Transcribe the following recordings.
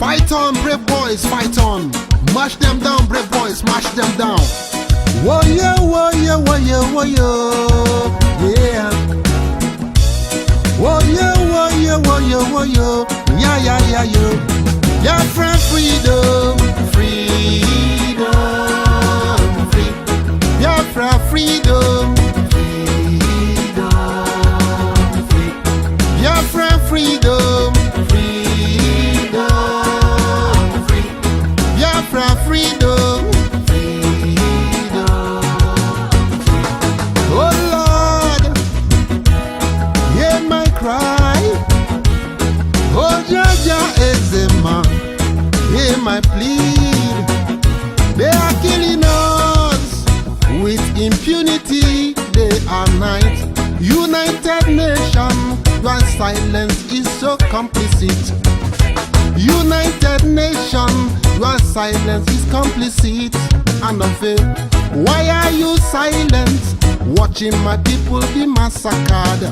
Fight on, brave boys, fight on. Mash them down, brave boys, mash them down. Whoa, yeah, whoa, yeah, whoa, yeah, whoa, yeah. Whoa, yeah, whoa, yeah, whoa, yeah, whoa, yeah, yeah, yeah, yeah. Yeah, friend, freedom, freedom, free. Yeah, friend, freedom, freedom, free. Yeah, friend, freedom, freedom, free. Yeah, friend, freedom, freedom. Oh Lord, hear my cry. Oh Jaja Ezema, hear my plead. They are killing us with impunity day and night. United Nations, your silence is so complicit. United Nations, your silence is complicit and unfair. Why are you silent, watching my people be massacred?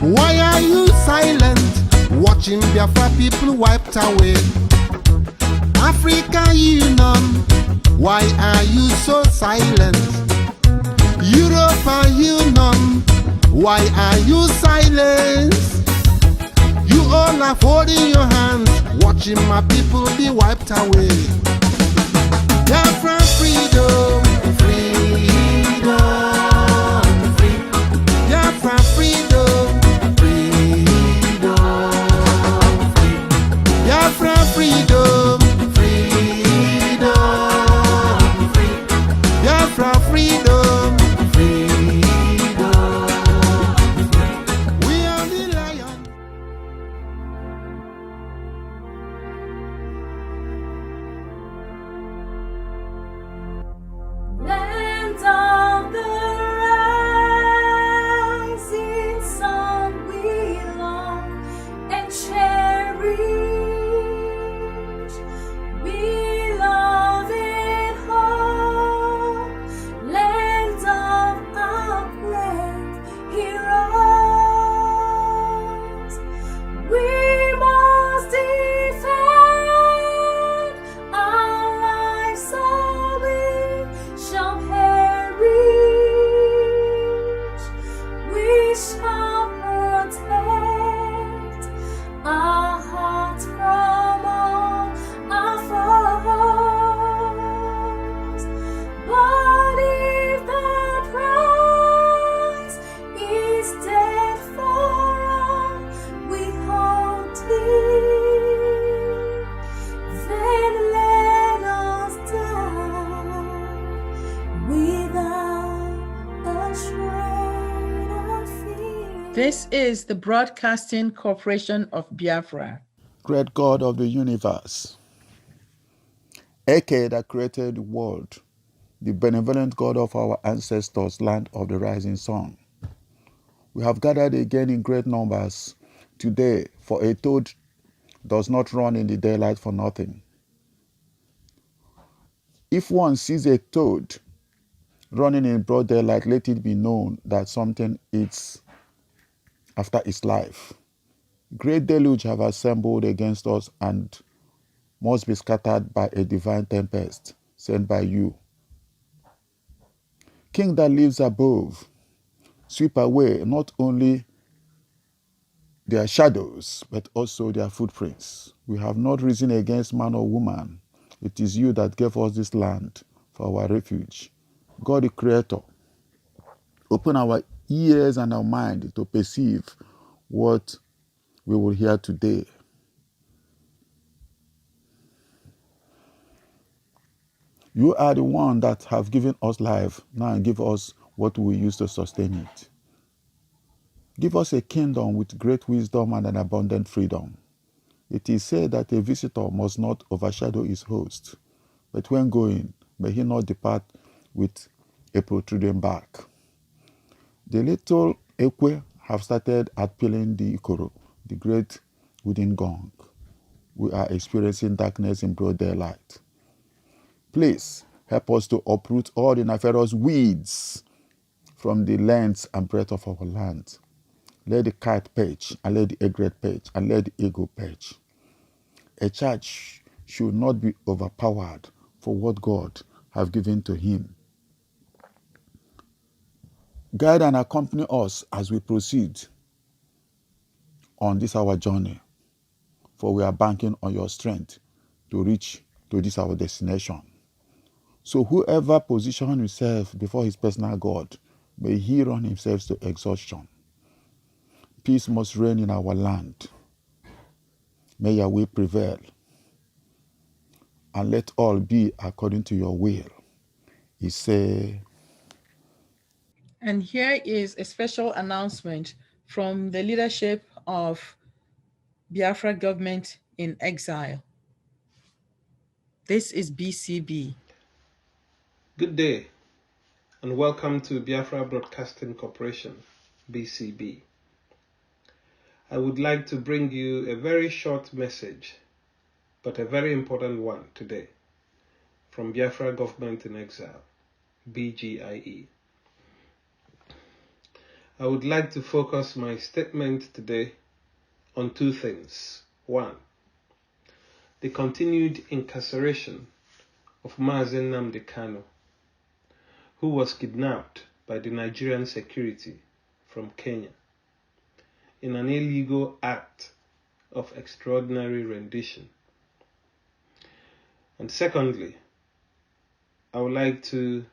Why are you silent, watching Biafra people wiped away? African Union, why are you so silent? European Union, why are you silent? You all are holding your hands, watching my people be wiped away. Biafra freedom, freedom, free. Biafra freedom, freedom, free. Biafra freedom, freedom, free. Biafra freedom, freedom. We are the lion. Land of the rising sun, we long and cherish, beloved home, land of our brave heroes. We must defend our lives, so we shall perish. We shall protect our hearts from all our foes. But if the price is death for all we hold dear, then let us die without a shred of fear. This is the Broadcasting Corporation of Biafra. Great God of the universe, Eke that created the world, the benevolent God of our ancestors, land of the rising sun. We have gathered again in great numbers today, for a toad does not run in the daylight for nothing. If one sees a toad running in broad daylight, let it be known that something is after its life. Great deluge have assembled against us and must be scattered by a divine tempest sent by you. King that lives above, sweep away not only their shadows, but also their footprints. We have not risen against man or woman. It is you that gave us this land for our refuge. God the Creator, open our ears and our mind to perceive what we will hear today. You are the one that have given us life. Now give us what we use to sustain it. Give us a kingdom with great wisdom and an abundant freedom. It is said that a visitor must not overshadow his host, but when going, may he not depart with a protruding back. The little Ekwe have started at peeling the Ikoro, the great wooden gong. We are experiencing darkness in broad daylight. Please help us to uproot all the nefarious weeds from the length and breadth of our land. Let the kite perch, and let the egret perch, and let the eagle perch. A church should not be overpowered for what God have given to him. Guide and accompany us as we proceed on this our journey, for we are banking on your strength to reach to this our destination. So whoever positions himself before his personal God, may he run himself to exhaustion. Peace must reign in our land. May your will prevail, and let all be according to your will. He said, And here is a special announcement from the leadership of Biafra government in exile. This is BCB. Good day, and welcome to Biafra Broadcasting Corporation, BCB. I would like to bring you a very short message, but a very important one today, from Biafra Government in Exile, BGIE. I would like to focus my statement today on two things. One, the continued incarceration of Mazen Nnamdi Kanu, who was kidnapped by the Nigerian security from Kenya in an illegal act of extraordinary rendition. And secondly, I would like to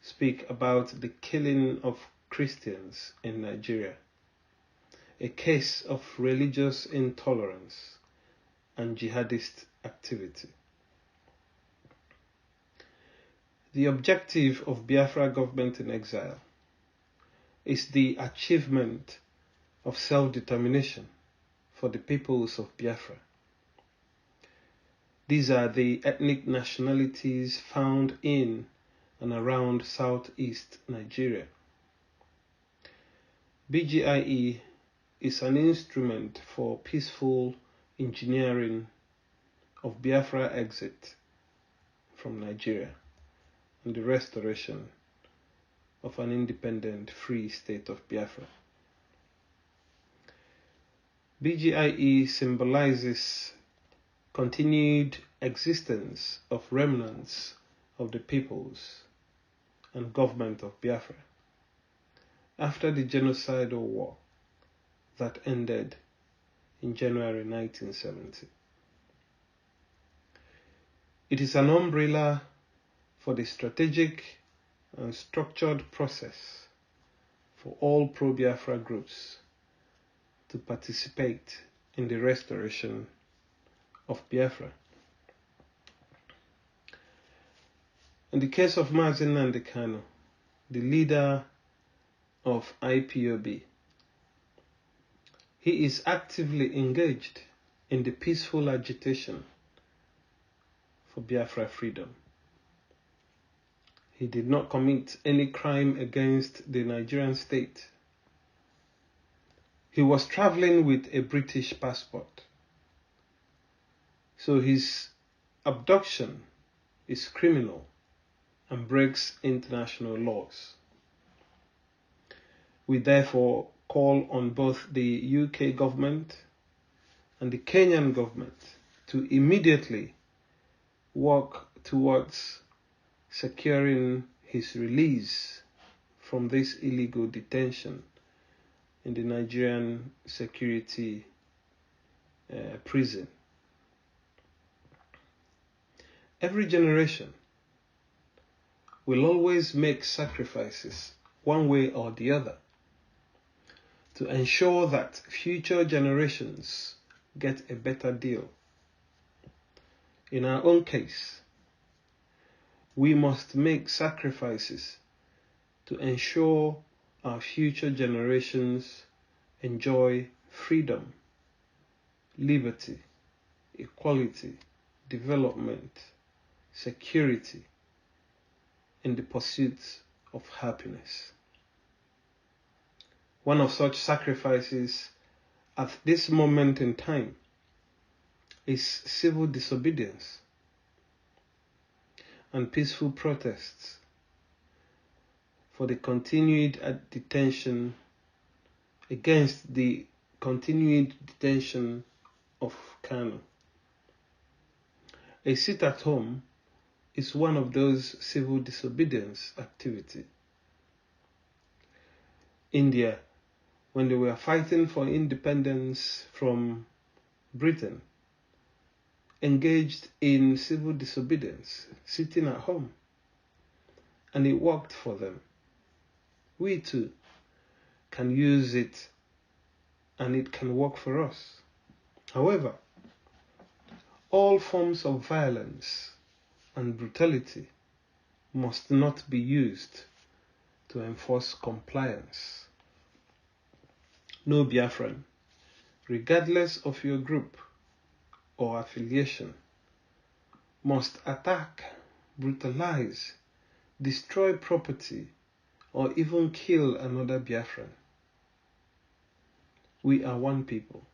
speak about the killing of Christians in Nigeria, a case of religious intolerance and jihadist activity. The objective of Biafra government in exile is the achievement of self-determination for the peoples of Biafra. These are the ethnic nationalities found in and around southeast Nigeria. BGIE is an instrument for peaceful engineering of Biafra exit from Nigeria and the restoration of an independent, free state of Biafra. BGIE symbolizes continued existence of remnants of the peoples and government of Biafra after the genocidal war that ended in January 1970. It is an umbrella for the strategic and structured process for all pro-Biafra groups to participate in the restoration of Biafra. In the case of Mazen Nnamdi Kanu, the leader of IPOB, he is actively engaged in the peaceful agitation for Biafra freedom. He did not commit any crime against the Nigerian state. He was traveling with a British passport. So his abduction is criminal and breaks international laws. We therefore call on both the UK government and the Kenyan government to immediately work towards securing his release from this illegal detention in the Nigerian security prison. Every generation will always make sacrifices one way or the other to ensure that future generations get a better deal. In our own case, we must make sacrifices to ensure our future generations enjoy freedom, liberty, equality, development, security, in the pursuit of happiness. One of such sacrifices at this moment in time is civil disobedience and peaceful protests for the continued detention, against the continued detention of Kanu. A sit at home is one of those civil disobedience activity. India, when they were fighting for independence from Britain, engaged in civil disobedience, sitting at home, and it worked for them. We too can use it, and it can work for us. However, all forms of violence and brutality must not be used to enforce compliance. No Biafran, regardless of your group or affiliation, must attack, brutalize, destroy property, or even kill another Biafran. We are one people,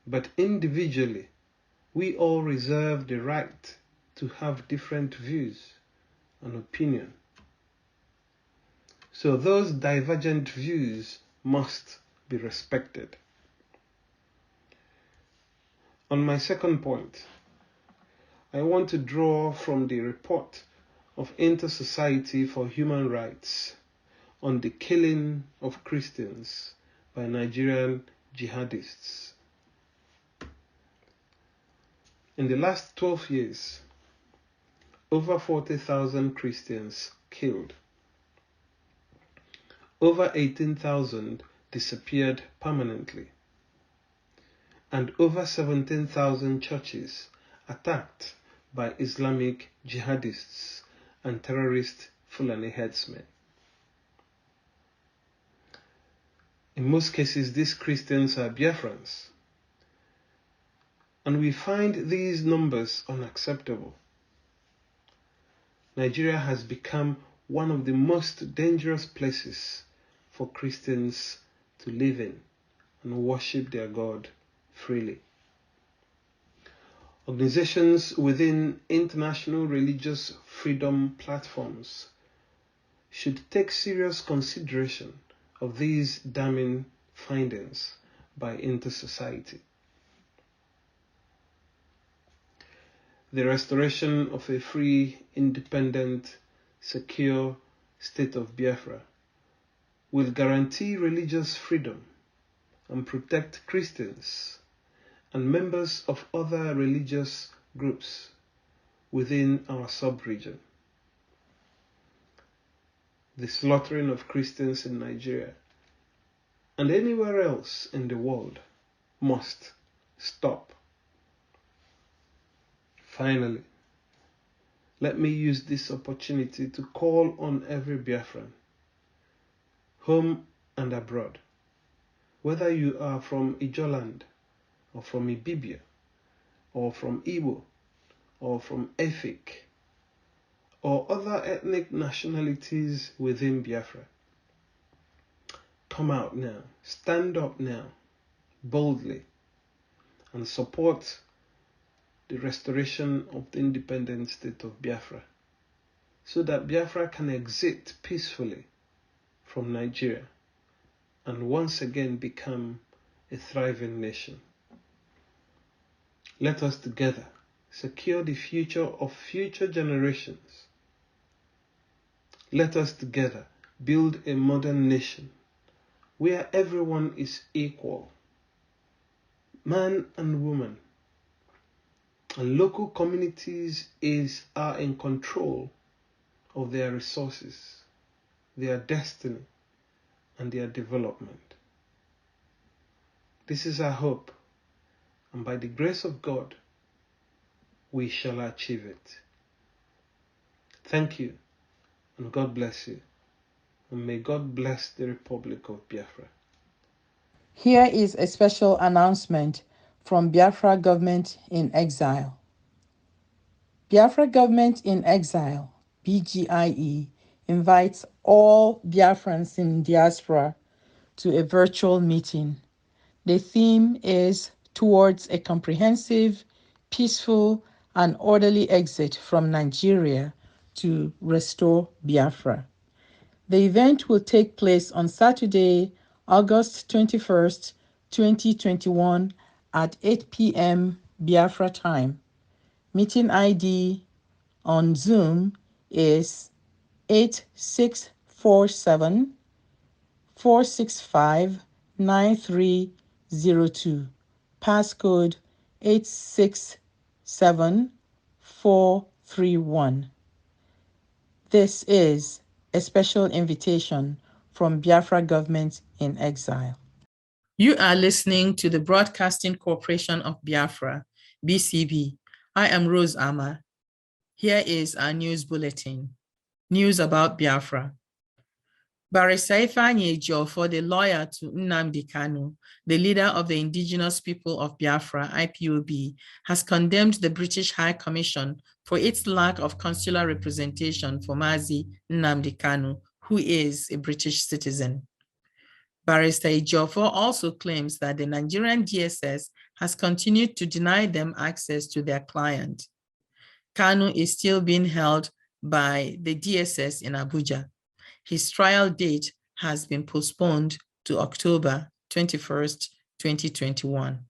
but individually, we all reserve the right to have different views and opinion. So those divergent views must be respected. On my second point, I want to draw from the report of Inter-Society for Human Rights on the killing of Christians by Nigerian jihadists. In the last 12 years, over 40,000 Christians killed. Over 18,000 disappeared permanently. And over 17,000 churches attacked by Islamic jihadists and terrorist Fulani herdsmen. In most cases, these Christians are Biafrans, and we find these numbers unacceptable. Nigeria has become one of the most dangerous places for Christians to live in and worship their God freely. Organizations within international religious freedom platforms should take serious consideration of these damning findings by Inter-Society. The restoration of a free, independent, secure state of Biafra will guarantee religious freedom and protect Christians and members of other religious groups within our sub-region. The slaughtering of Christians in Nigeria and anywhere else in the world must stop. Finally, let me use this opportunity to call on every Biafran, home and abroad, whether you are from Ijoland, or from Ibibia, or from Igbo, or from Efik, or other ethnic nationalities within Biafra. Come out now, stand up now, boldly, and support the restoration of the independent state of Biafra, so that Biafra can exit peacefully from Nigeria and once again become a thriving nation. Let us together secure the future of future generations. Let us together build a modern nation where everyone is equal, man and woman, and local communities are in control of their resources, their destiny, and their development. This is our hope, and by the grace of God, we shall achieve it. Thank you, and God bless you, and may God bless the Republic of Biafra. Here is a special announcement from Biafra Government in Exile. Biafra Government in Exile, BGIE, invites all Biafrans in diaspora to a virtual meeting. The theme is Towards a Comprehensive, Peaceful, and Orderly Exit from Nigeria to Restore Biafra. The event will take place on Saturday, August 21st, 2021 at 8 p.m. Biafra time. Meeting ID on Zoom is 8647 465 9302. Passcode 867431. This is a special invitation from Biafra Government in Exile. You are listening to the Broadcasting Corporation of Biafra, BCB. I am Rose Ama. Here is our news bulletin. News about Biafra. Barrister Ifeanyi Ejiofor, the lawyer to Nnamdi Kanu, the leader of the Indigenous People of Biafra, IPOB, has condemned the British High Commission for its lack of consular representation for Mazi Nnamdi Kanu, who is a British citizen. Barrister Ejiofor also claims that the Nigerian DSS has continued to deny them access to their client. Kanu is still being held by the DSS in Abuja. His trial date has been postponed to October 21st, 2021.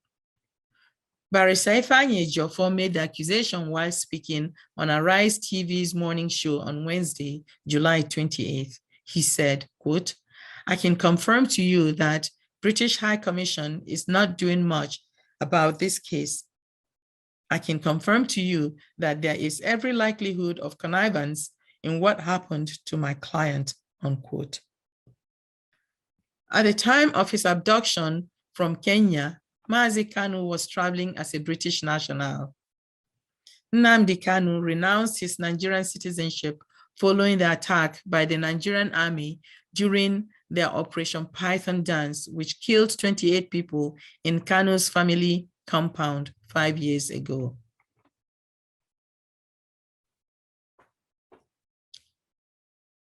Barrister Ifeanyi Ejiofor made the accusation while speaking on Arise TV's morning show on Wednesday, July 28th. He said, quote, "I can confirm to you that British High Commission is not doing much about this case. I can confirm to you that there is every likelihood of connivance in what happened to my client," unquote. At the time of his abduction from Kenya, Mazi Kanu was traveling as a British national. Nnamdi Kanu renounced his Nigerian citizenship following the attack by the Nigerian army during their Operation Python Dance, which killed 28 people in Kanu's family compound 5 years ago.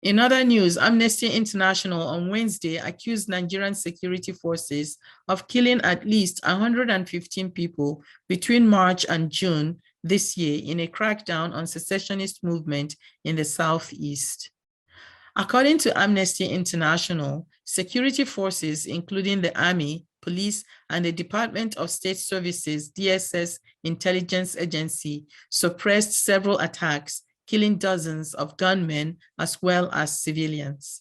In other news, Amnesty International on Wednesday accused Nigerian security forces of killing at least 115 people between March and June this year in a crackdown on secessionist movement in the Southeast. According to Amnesty International, security forces, including the Army, Police, and the Department of State Services, DSS intelligence agency, suppressed several attacks, killing dozens of gunmen as well as civilians.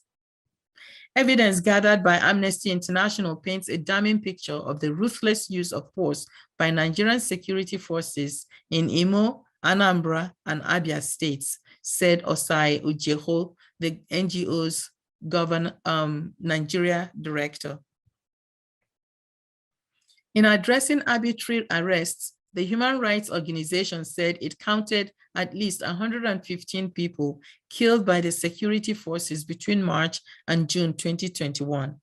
Evidence gathered by Amnesty International paints a damning picture of the ruthless use of force by Nigerian security forces in Imo, Anambra, and Abia states, said Osai Ujeho, the NGO's Nigeria director. In addressing arbitrary arrests, the human rights organization said it counted at least 115 people killed by the security forces between March and June 2021.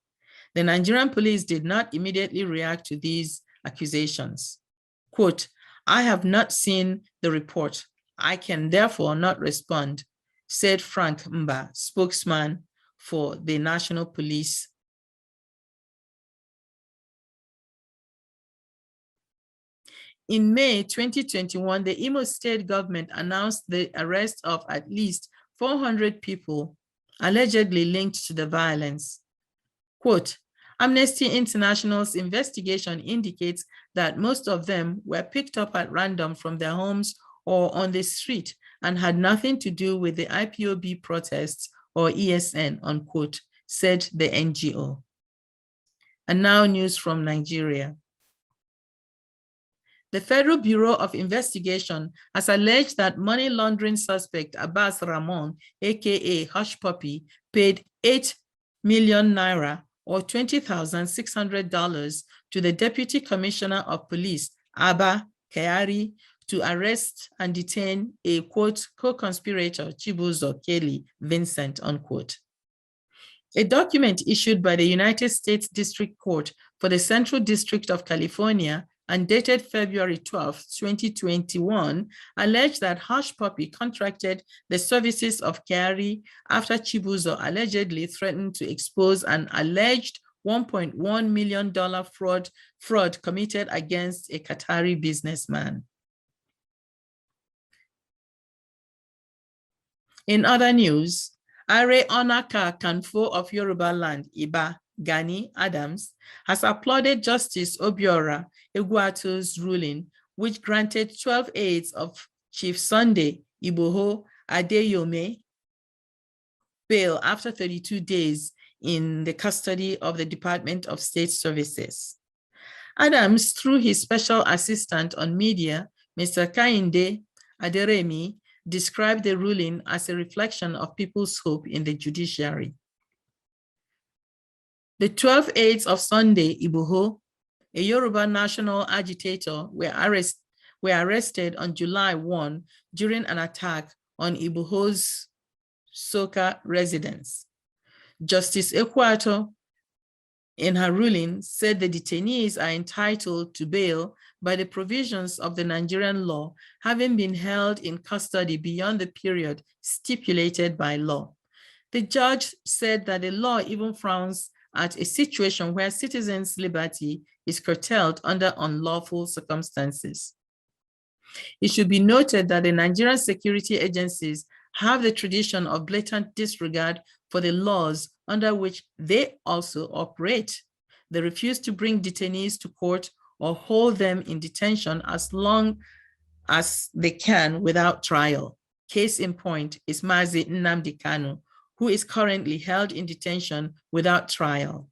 The Nigerian police did not immediately react to these accusations. Quote, "I have not seen the report. I can therefore not respond," said Frank Mba, spokesman for the National Police. In May 2021, the Imo state government announced the arrest of at least 400 people allegedly linked to the violence. Quote, "Amnesty International's investigation indicates that most of them were picked up at random from their homes or on the street and had nothing to do with the IPOB protests or ESN," unquote, said the NGO. And now news from Nigeria. The Federal Bureau of Investigation has alleged that money laundering suspect Abbas Ramon, aka Hush Puppy, paid 8 million naira or $20,600 to the Deputy Commissioner of Police, Abba Kyari, to arrest and detain a, quote, co-conspirator, Chibuzo Kelly Vincent, unquote. A document issued by the United States District Court for the Central District of California and dated February 12, 2021, alleged that Hush Puppy contracted the services of Kyari after Chibuzo allegedly threatened to expose an alleged $1.1 million fraud committed against a Qatari businessman. In other news, Are Onaka Kanfo of Yoruba land, Iba, Gani Adams, has applauded Justice Obiora Egwuatu's ruling, which granted 12 aides of Chief Sunday Igboho Adeyome bail after 32 days in the custody of the Department of State Services. Adams, through his special assistant on media, Mr. Kainde Aderemi, described the ruling as a reflection of people's hope in the judiciary. The 12 aides of Sunday Igboho, a Yoruba national agitator, were arrested on July 1 during an attack on Igboho's Soka residence. Justice Ekwato, in her ruling, said the detainees are entitled to bail by the provisions of the Nigerian law, having been held in custody beyond the period stipulated by law. The judge said that the law even frowns at a situation where citizens' liberty is curtailed under unlawful circumstances. It should be noted that the Nigerian security agencies have the tradition of blatant disregard for the laws under which they also operate. They refuse to bring detainees to court or hold them in detention as long as they can without trial. Case in point is Mazi Nnamdi Kanu, who is currently held in detention without trial.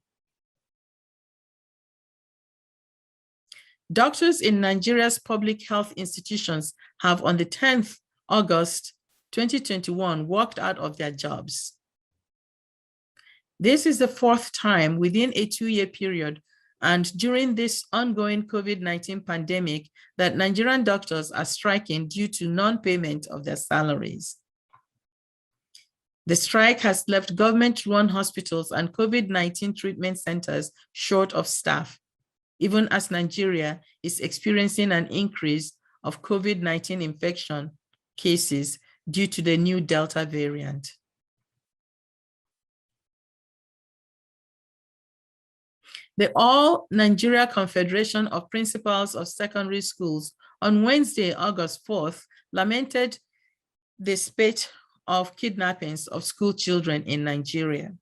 Doctors in Nigeria's public health institutions have on the 10th August 2021 walked out of their jobs. This is the fourth time within a 2-year period and during this ongoing COVID-19 pandemic that Nigerian doctors are striking due to non-payment of their salaries. The strike has left government-run hospitals and COVID-19 treatment centers short of staff, even as Nigeria is experiencing an increase of COVID-19 infection cases due to the new Delta variant. The All Nigeria Confederation of Principals of Secondary Schools on Wednesday, August 4th, lamented the spate of kidnappings of school children in Nigeria.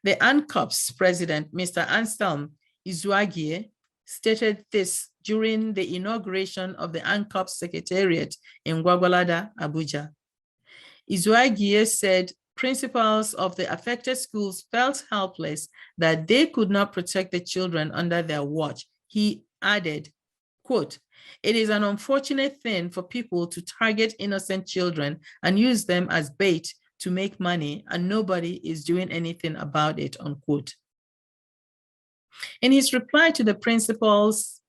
The ANCOPS president, Mr. Anselm Izuagie, stated this during the inauguration of the ANCOPS Secretariat in Gwagwalada, Abuja. Izuagie said principals of the affected schools felt helpless that they could not protect the children under their watch. He added, quote, "It is an unfortunate thing for people to target innocent children and use them as bait to make money, and nobody is doing anything about it," unquote. In his reply to the principals,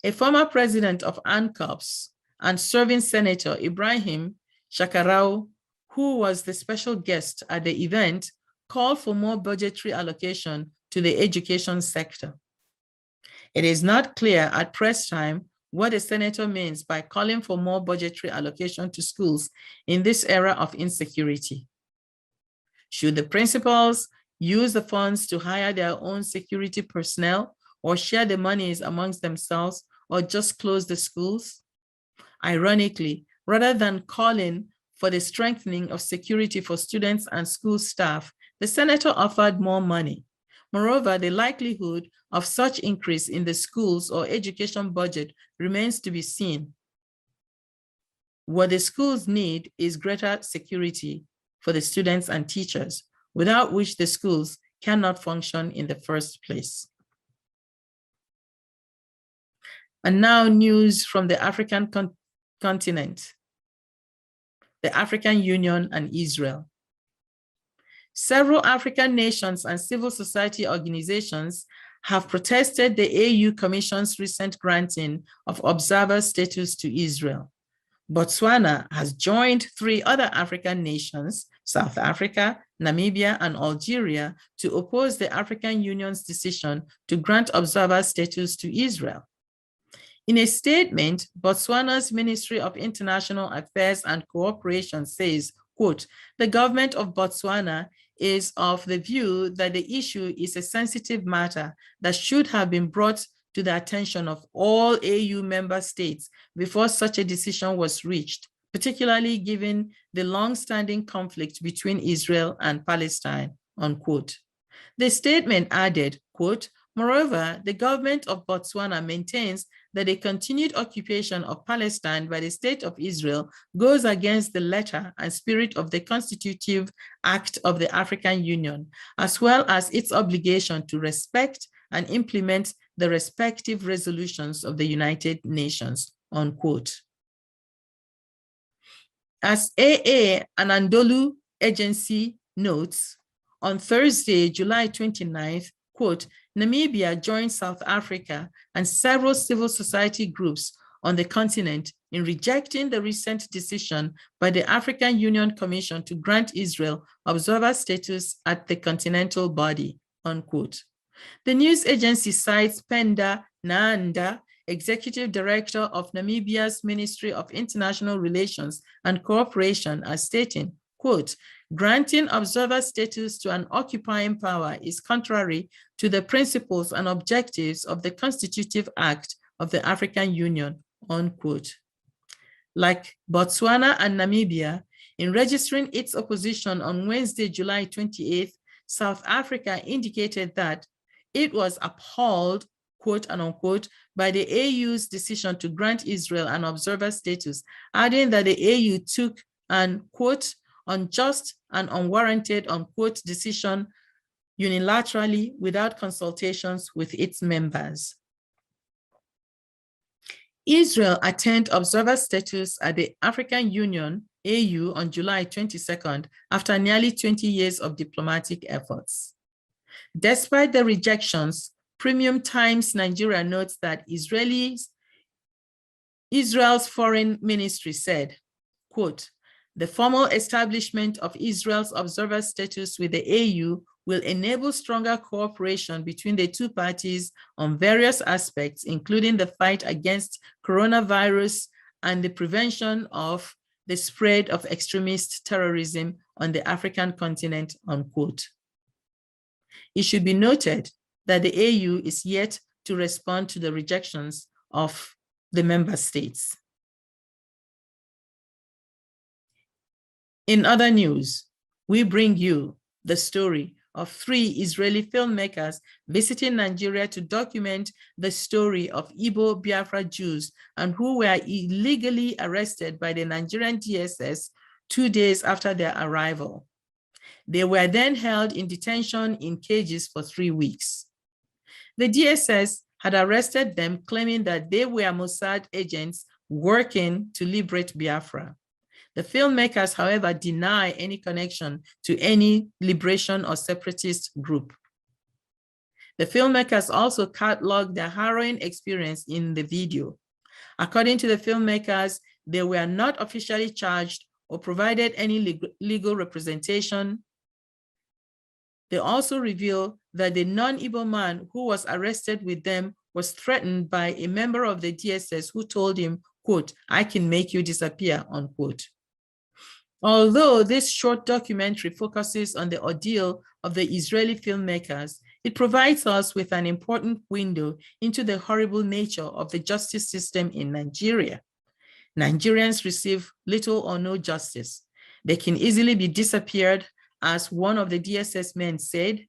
a former president of ANCOPS and serving Senator Ibrahim Shakarau, who was the special guest at the event, called for more budgetary allocation to the education sector. It is not clear at press time what the senator means by calling for more budgetary allocation to schools in this era of insecurity. Should the principals use the funds to hire their own security personnel or share the monies amongst themselves or just close the schools? Ironically, rather than calling for the strengthening of security for students and school staff, the senator offered more money. Moreover, the likelihood of such increase in the schools or education budget remains to be seen. What the schools need is greater security for the students and teachers, without which the schools cannot function in the first place. And now news from the African continent, the African Union and Israel. Several African nations and civil society organizations have protested the AU Commission's recent granting of observer status to Israel. Botswana has joined 3 other African nations, South Africa, Namibia, and Algeria, to oppose the African Union's decision to grant observer status to Israel. In a statement, Botswana's Ministry of International Affairs and Cooperation says, quote, "The government of Botswana is of the view that the issue is a sensitive matter that should have been brought to the attention of all AU member states before such a decision was reached, particularly given the long-standing conflict between Israel and Palestine," unquote. The statement added, quote, Moreover, the government of Botswana maintains that a continued occupation of Palestine by the State of Israel goes against the letter and spirit of the Constitutive Act of the African Union, as well as its obligation to respect and implement the respective resolutions of the United Nations, unquote. As AA Anadolu Agency notes, on Thursday, July 29th, quote, Namibia joined South Africa and several civil society groups on the continent in rejecting the recent decision by the African Union Commission to grant Israel observer status at the continental body, unquote. The news agency cites Penda Naanda, Executive Director of Namibia's Ministry of International Relations and Cooperation, as stating, quote, granting observer status to an occupying power is contrary to the principles and objectives of the Constitutive Act of the African Union, unquote. Like Botswana and Namibia, in registering its opposition on Wednesday, July 28th, South Africa indicated that it was appalled, quote and unquote, by the AU's decision to grant Israel an observer status, adding that the AU took an, quote, unjust and unwarranted, unquote, decision unilaterally without consultations with its members. Israel attained observer status at the African Union, AU, on July 22nd, after nearly 20 years of diplomatic efforts. Despite the rejections, Premium Times Nigeria notes that Israel's foreign ministry said, quote, the formal establishment of Israel's observer status with the AU will enable stronger cooperation between the two parties on various aspects, including the fight against coronavirus and the prevention of the spread of extremist terrorism on the African continent, unquote. It should be noted that the AU is yet to respond to the rejections of the member states. In other news, we bring you the story of 3 Israeli filmmakers visiting Nigeria to document the story of Igbo Biafra Jews and who were illegally arrested by the Nigerian DSS 2 days after their arrival. They were then held in detention in cages for 3 weeks. The DSS had arrested them, claiming that they were Mossad agents working to liberate Biafra. The filmmakers, however, deny any connection to any liberation or separatist group. The filmmakers also cataloged their harrowing experience in the video. According to the filmmakers, they were not officially charged or provided any legal representation. They also reveal that the non-Igbo man who was arrested with them was threatened by a member of the DSS who told him, quote, I can make you disappear, unquote. Although this short documentary focuses on the ordeal of the Israeli filmmakers, it provides us with an important window into the horrible nature of the justice system in Nigeria. Nigerians receive little or no justice. They can easily be disappeared, as one of the DSS men said.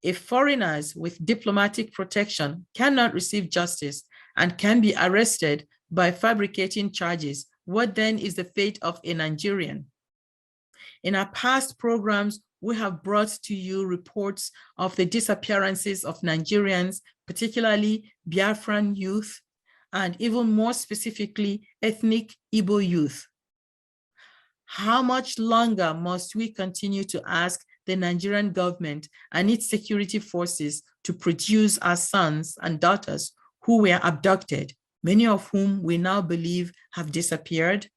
If foreigners with diplomatic protection cannot receive justice and can be arrested by fabricating charges, what then is the fate of a Nigerian? In our past programs, we have brought to you reports of the disappearances of Nigerians, particularly Biafran youth, and even more specifically, ethnic Igbo youth. How much longer must we continue to ask the Nigerian government and its security forces to produce our sons and daughters who were abducted, many of whom we now believe have disappeared?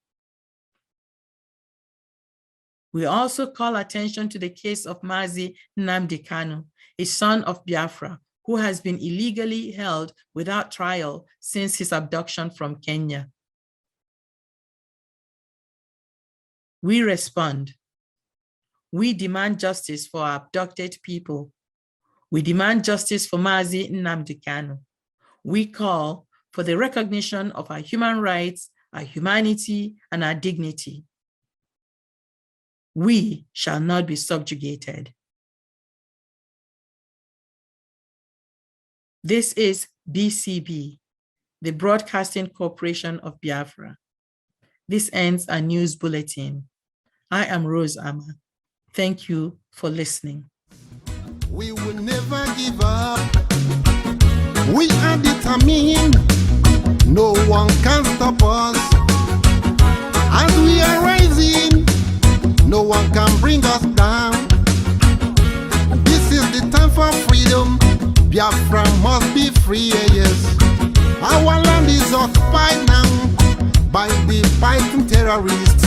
We also call attention to the case of Mazi Nnamdi Kanu, a son of Biafra, who has been illegally held without trial since his abduction from Kenya. We respond. We demand justice for our abducted people. We demand justice for Mazi Nnamdi Kanu. We call for the recognition of our human rights, our humanity, and our dignity. We shall not be subjugated. This is BCB, the Broadcasting Corporation of Biafra. This ends our news bulletin. I am Rose Ama. Thank you for listening. We will never give up. We are determined. No one can stop us. As we are rising, no one can bring us down. This is the time for freedom. Biafra must be free, yes. Our land is occupied now by the fighting terrorists.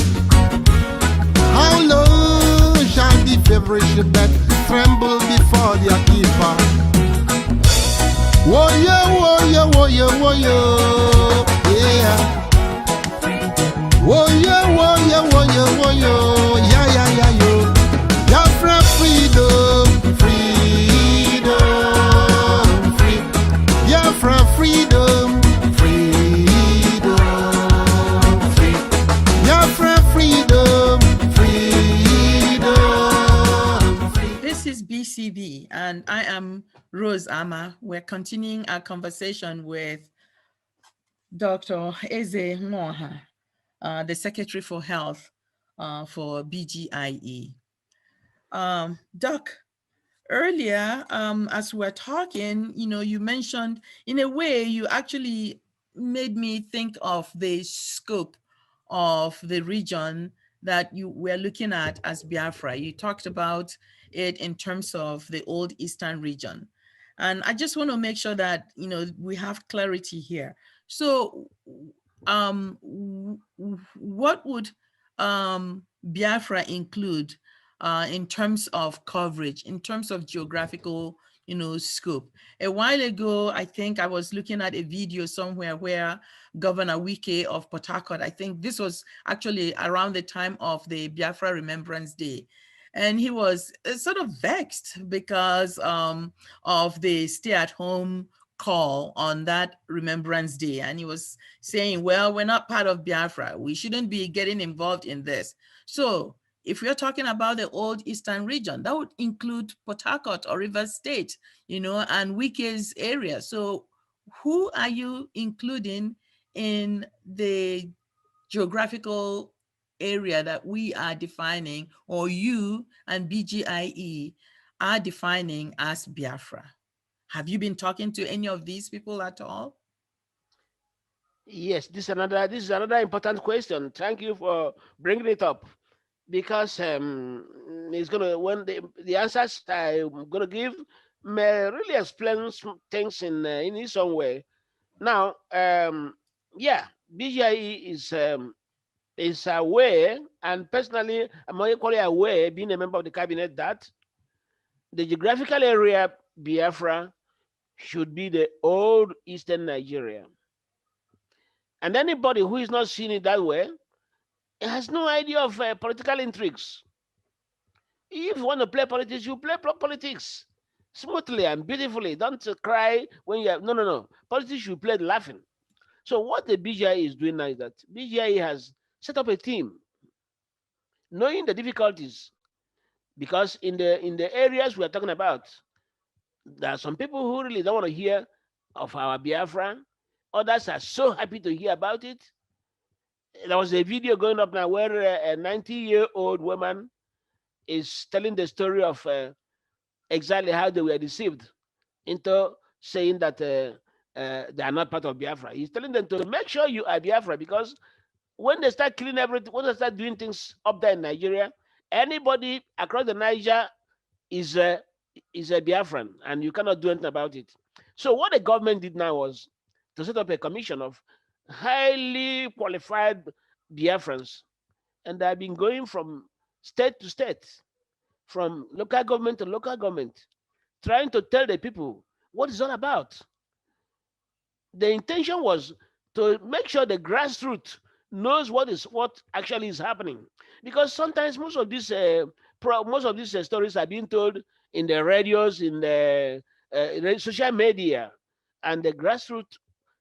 How long shall the favorite shepherd tremble before their keeper? Woyo, woyo, woyo, woyo, yeah. Woyo, woyo, woyo, woyo, yeah, yeah, yeah, yo. Biafra freedom, freedom, free. Biafra freedom, freedom, free. Biafra freedom, freedom, free. This is BCB, and I am Rose Ama. We're continuing our conversation with Dr. Eze Moha, the Secretary for Health for BGIE. Doc, earlier, as we're talking, you mentioned, in a way, you actually made me think of the scope of the region that you were looking at as Biafra. You talked about it in terms of the old Eastern region. And I just want to make sure that, we have clarity here. So what would Biafra include in terms of coverage, in terms of geographical, scope? A while ago, I think I was looking at a video somewhere where Governor Wike of Port Harcourt, I think this was actually around the time of the Biafra Remembrance Day, and he was sort of vexed because of the stay-at-home call on that Remembrance Day. And he was saying, well, we're not part of Biafra. We shouldn't be getting involved in this. So if we're talking about the old Eastern region, that would include Port Harcourt or Rivers State, and Wike's area. So who are you including in the geographical area that we are defining, or you and BGIE are defining as Biafra? Have you been talking to any of these people at all? Yes, this is another important question. Thank you for bringing it up, because it's gonna, when the answers I'm gonna give may really explain some things in its own way. Now, yeah, BGIE is aware, and personally, I'm equally aware, being a member of the cabinet, that the geographical area Biafra should be the old Eastern Nigeria. And anybody who is not seeing it that way has no idea of political intrigues. If you want to play politics, you play politics smoothly and beautifully. Don't cry when you have, no, no, no. Politics you play laughing. So what the BGI is doing now is that BGI has set up a team, knowing the difficulties, because in the areas we are talking about, there are some people who really don't want to hear of our Biafra. Others are so happy to hear about it. There was a video going up now where a 90-year-old woman is telling the story of exactly how they were deceived into saying that they are not part of Biafra. He's telling them to make sure you are Biafra, because when they start killing everything, when they start doing things up there in Nigeria, anybody across the Niger is a Biafran, and you cannot do anything about it. So what the government did now was to set up a commission of highly qualified Biafrans, and they have been going from state to state, from local government to local government, trying to tell the people what it's all about. The intention was to make sure the grassroots knows what actually is happening, because sometimes most of these stories are being told in the radios, in the social media, and the grassroots,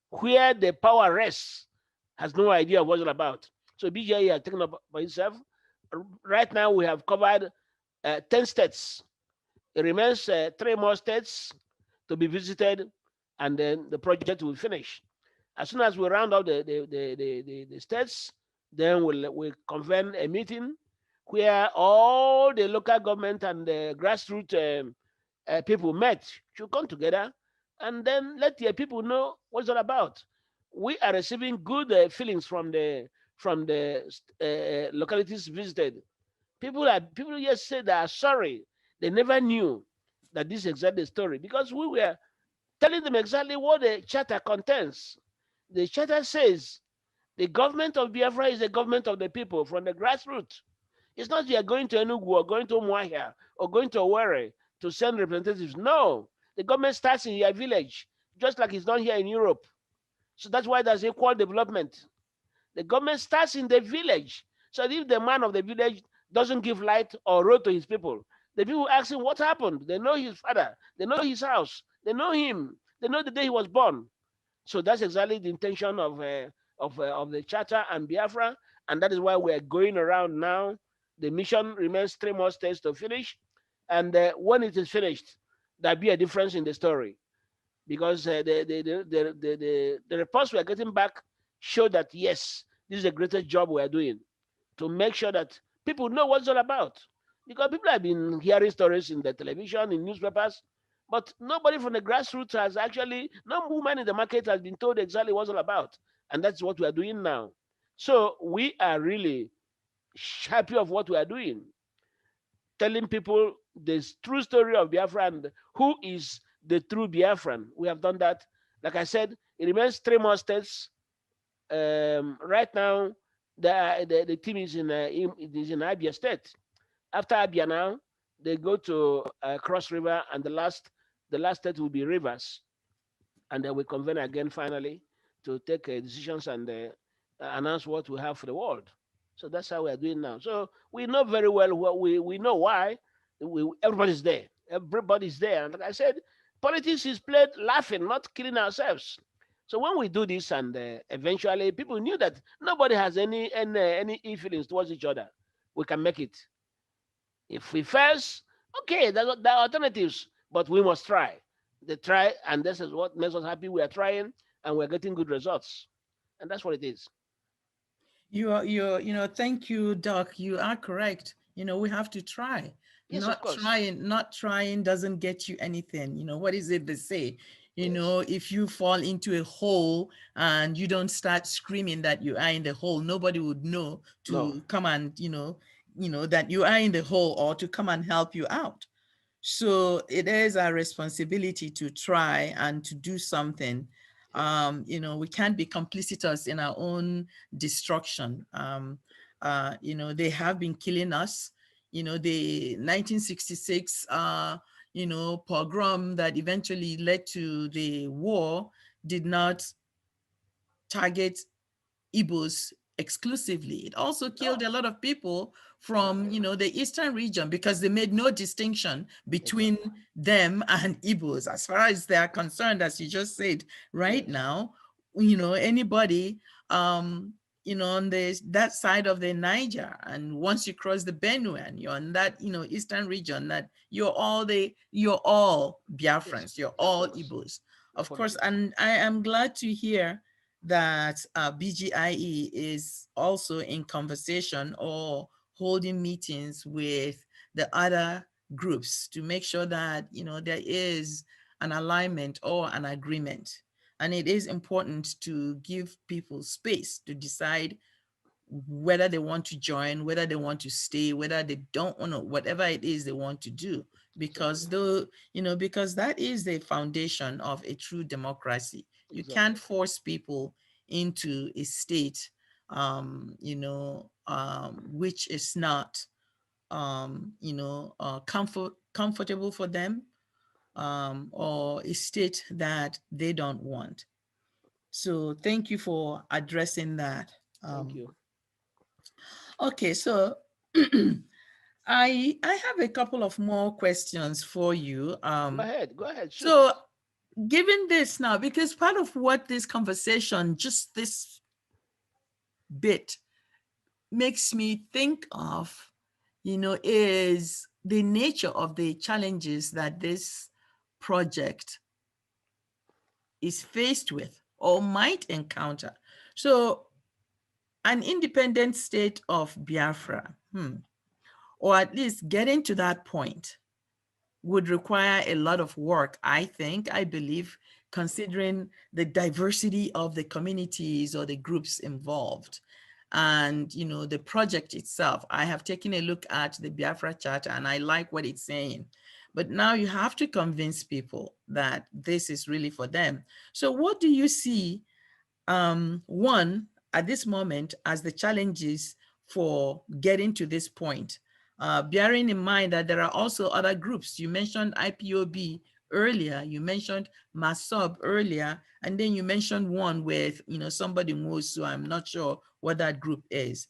where the power rests, has no idea what it's about. So BGI has taken up by itself. Right now we have covered 10 states. It remains 3 more states to be visited, and then the project will finish. As soon as we round up the states, then we'll convene a meeting where all the local government and the grassroots people met should come together and then let the people know what's all about. We are receiving good feelings from the localities visited. People just say they are sorry. They never knew that this is exactly the story because we were telling them exactly what the charter contains. The charter says the government of Biafra is the government of the people from the grassroots. It's not you are going to Enugu or going to Umuahia or going to Owerri to send representatives. No, the government starts in your village, just like it's done here in Europe. So that's why there's equal development. The government starts in the village. So if the man of the village doesn't give light or road to his people, the people ask him what happened. They know his father, they know his house, they know him, they know the day he was born. So that's exactly the intention of the charter and Biafra, and that is why we are going around now. The mission remains 3 more states to finish, and when it is finished, there'll be a difference in the story because the reports we are getting back show that yes, this is the greatest job we are doing to make sure that people know what's all about. Because people have been hearing stories in the television, in newspapers, but nobody from the grassroots has actually, no woman in the market has been told exactly what's all about. And that's what we are doing now. So we are really happy of what we are doing, telling people the true story of Biafra and who is the true Biafran. We have done that. Like I said, it remains 3 more states. Right now, the team is in Abia State. After Abia now, they go to Cross River, and the last state will be Rivers, and then we convene again finally to take decisions and announce what we have for the world. So that's how we are doing now. So we know very well what we know why everybody's there. Everybody's there. And like I said, politics is played laughing, not killing ourselves. So when we do this, and eventually people knew that nobody has any ill feelings towards each other, we can make it. If we fail, okay, there are alternatives, but we must try. They try, and this is what makes us happy. We are trying, and we're getting good results, and that's what it is. Thank you, Doc. You are correct. We have to try. Yes, of course. Not trying doesn't get you anything. What is it they say? Yes. If you fall into a hole and you don't start screaming that you are in the hole, nobody would know No. to come and, that you are in the hole or to come and help you out. So it is our responsibility to try and to do something. Yes. We can't be complicitous in our own destruction. They have been killing us. The 1966, pogrom that eventually led to the war did not target Igbos exclusively. It also killed No. a lot of people from, the eastern region because they made no distinction between Exactly. them and Igbos as far as they are concerned, as you just said. Right Yes. now, anybody, on that side of the Niger, and once you cross the Benue and you're in that, eastern region, that you're all Yes. Biafrans, you're Of all course. Igbos, That's of what it course. is. And I am glad to hear that BGIE is also in conversation or holding meetings with the other groups to make sure that there is an alignment or an agreement. And it is important to give people space to decide whether they want to join, whether they want to stay, whether they don't want to, whatever it is they want to do, Exactly. because that is the foundation of a true democracy. You can't Exactly. force people into a state, which is not, comfortable for them, or a state that they don't want. So thank you for addressing that. Thank Um, you. Okay, so I have a couple of more questions for you. Go ahead. Go ahead. So Shoot. given this now, because part of what this conversation, just this bit, makes me think of, is the nature of the challenges that this project is faced with or might encounter. So, an independent state of Biafra, or at least getting to that point, would require a lot of work, I believe, considering the diversity of the communities or the groups involved. And, the project itself, I have taken a look at the Biafra Charter and I like what it's saying. But now you have to convince people that this is really for them. So what do you see, one, at this moment, as the challenges for getting to this point? Bearing in mind that there are also other groups. You mentioned IPOB earlier, you mentioned MASOB earlier, and then you mentioned one with, somebody moves, so I'm not sure what that group is.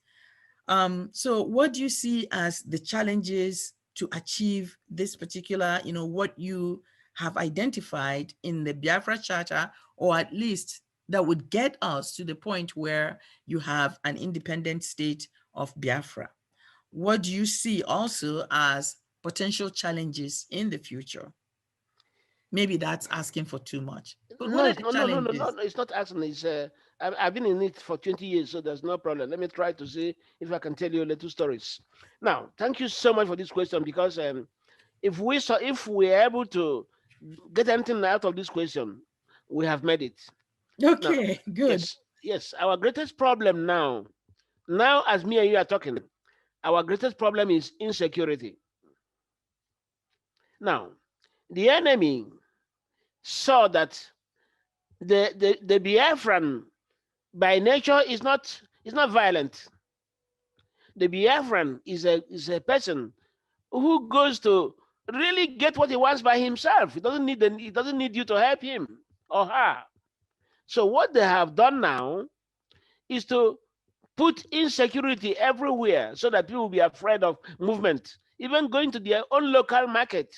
So what do you see as the challenges to achieve this particular, what you have identified in the Biafra Charter, or at least that would get us to the point where you have an independent state of Biafra? What do you see also as potential challenges in the future? Maybe that's asking for too much. But what No, are it's the no, no, no, no, no, challenges? no, it's not asking. It's I've been in it for 20 years, so there's no problem. Let me try to see if I can tell you little stories. Now, thank you so much for this question, because if we're able to get anything out of this question, we have made it. Now, Okay, good. yes, our greatest problem now as me and you are talking, our greatest problem is insecurity. Now, the enemy saw that the Biafran by nature is not violent. The Biafran is a person who goes to really get what he wants by himself. He doesn't need you to help him or her. So what they have done now is to put insecurity everywhere so that people will be afraid of movement, even going to their own local market,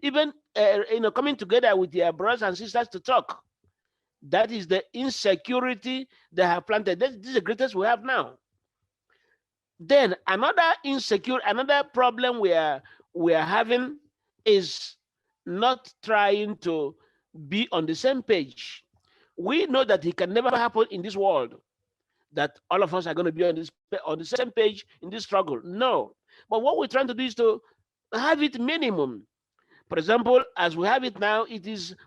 even coming together with their brothers and sisters to talk. That is the insecurity they have planted. This is the greatest we have now. Then another problem we are having is not trying to be on the same page. We know that it can never happen in this world that all of us are going to be on the same page in this struggle. No. But what we're trying to do is to have it minimum. For example, as we have it now,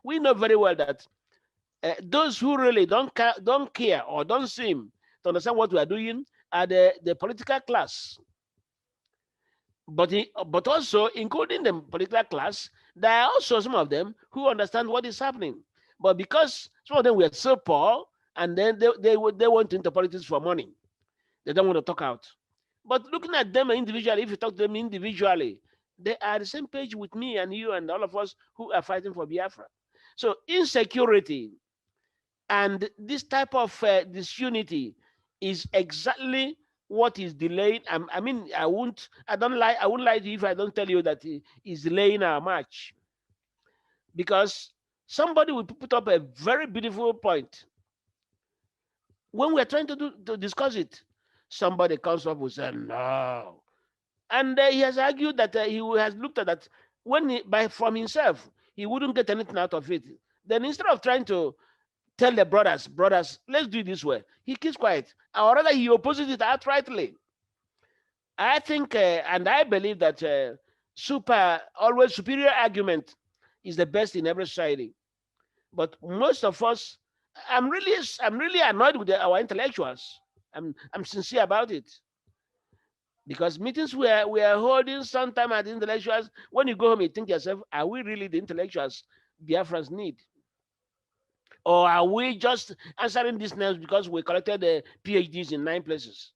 we know very well that those who really don't care or don't seem to understand what we are doing are the political class. But also, including the political class, there are also some of them who understand what is happening. But because some of them were so poor, and then they went into politics for money, they don't want to talk out. But looking at them individually, if you talk to them individually, they are the same page with me and you and all of us who are fighting for Biafra. So insecurity and this type of disunity is exactly what is delaying. I mean, I won't lie to you if I don't tell you that it is delaying our march. Because somebody will put up a very beautiful point. When we're trying to discuss it, somebody comes up with say, no. And he has argued that he has looked at that from himself, he wouldn't get anything out of it. Then instead of trying to tell the brothers, let's do it this way, he keeps quiet. Or rather, he opposes it outrightly. I think and I believe that always superior argument is the best in every society. But most of us, I'm really annoyed with our intellectuals. I'm sincere about it. Because meetings we are holding sometime at the intellectuals, when you go home, you think to yourself, are we really the intellectuals Biafrans need? Or are we just answering these names because we collected the PhDs in 9 places?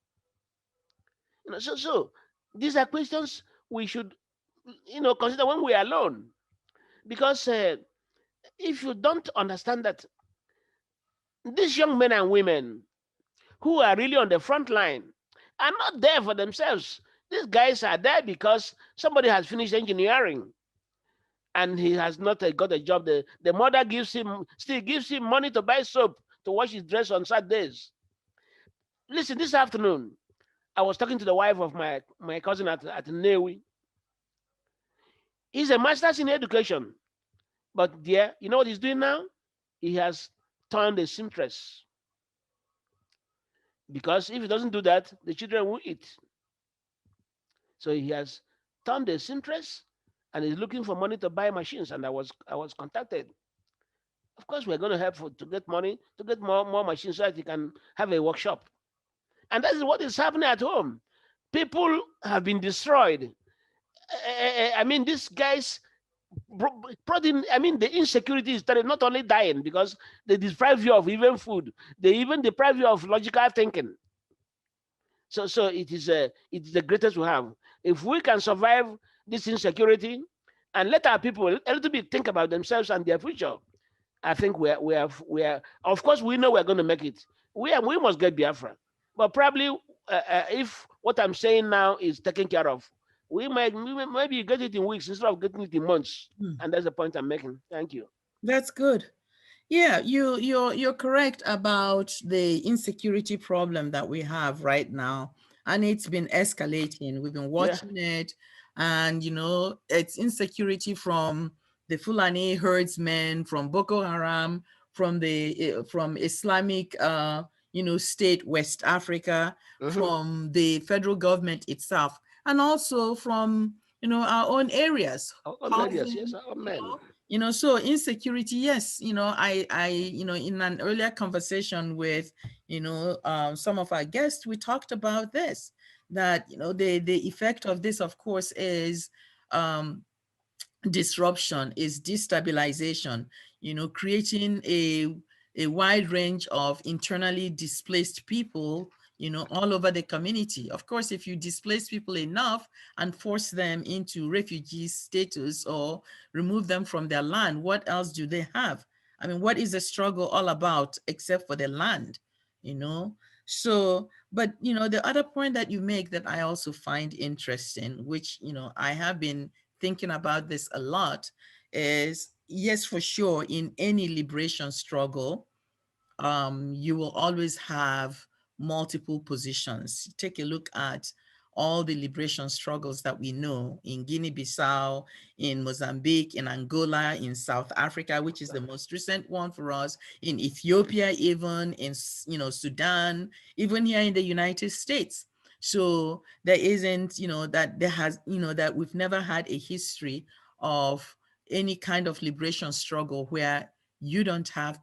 So these are questions we should consider when we are alone. Because if you don't understand that these young men and women who are really on the front line are not there for themselves. These guys are there because somebody has finished engineering and he has not got a job. The mother still gives him money to buy soap to wash his dress on Saturdays. Listen, this afternoon, I was talking to the wife of my cousin at Newi. He's a master's in education. But dear, you know what he's doing now? he has turned a seamstress, because if he doesn't do that, the children will eat. So he has turned a seamstress and is looking for money to buy machines. And I was contacted. Of course, we're going to help to get money to get more machines so that he can have a workshop. And that is what is happening at home. People have been destroyed. I mean, these guys brought in. I mean, the insecurity is not only dying because they deprive you of even food. They even deprive you of logical thinking. So it is the greatest we have. If we can survive this insecurity and let our people a little bit think about themselves and their future, I think we are. Of course, we know we're going to make it. We must get Biafra, but probably if what I'm saying now is taken care of, we maybe get it in weeks instead of getting it in months. Hmm. And that's the point I'm making. Thank you. That's good. Yeah, you're correct about the insecurity problem that we have right now, and it's been escalating. We've been Yeah. watching it, and it's insecurity from the Fulani herdsmen, from Boko Haram, from Islamic state West Africa, Mm-hmm. from the federal government itself, and also from our own areas, Our areas, yes, housing, our men. so insecurity, yes. I in an earlier conversation with some of our guests, we talked about this, that the effect of this, of course, is um disruption, is destabilization, creating a wide range of internally displaced people, all over the community. Of course, if you displace people enough and force them into refugee status or remove them from their land, what else do they have? I mean, what is the struggle all about except for the land, you know? So, but the other point that you make that I also find interesting, which I have been thinking about this a lot, is yes, for sure, in any liberation struggle, you will always have multiple positions. Take a look at all the liberation struggles that we know in Guinea-Bissau, in Mozambique, in Angola, in South Africa, which is the most recent one for us, in Ethiopia, even in Sudan, even here in the United States. So there isn't, that there has, that we've never had a history of any kind of liberation struggle where you don't have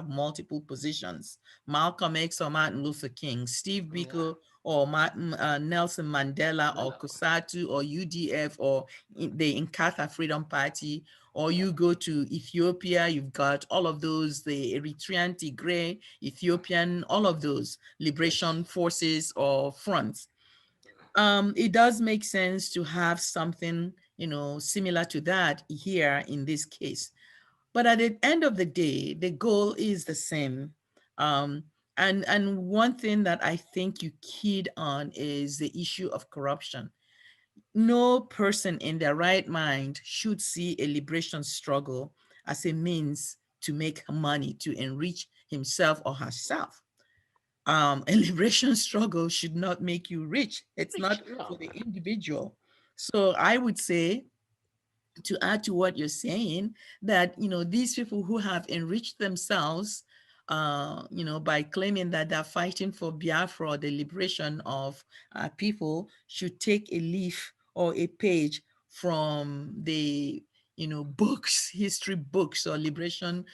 multiple positions. Malcolm X or Martin Luther King, Steve Yeah. Biko or Nelson Mandela or COSATU or UDF or the Inkatha Freedom Party, or Yeah. you go to Ethiopia, you've got all of those, the Eritrean, Tigray, Ethiopian, all of those Yes. liberation forces or fronts. It does make sense to have something, similar to that here in this case. But at the end of the day, the goal is the same. Um, and one thing that I think you keyed on is the issue of corruption. No person in their right mind should see a liberation struggle as a means to make money, to enrich himself or herself. A liberation struggle should not make you rich. It's Rich. not for No. the individual. So I would say, to add to what you're saying, that these people who have enriched themselves by claiming that they're fighting for Biafra, the liberation of people, should take a leaf or a page from the books, history books, or liberation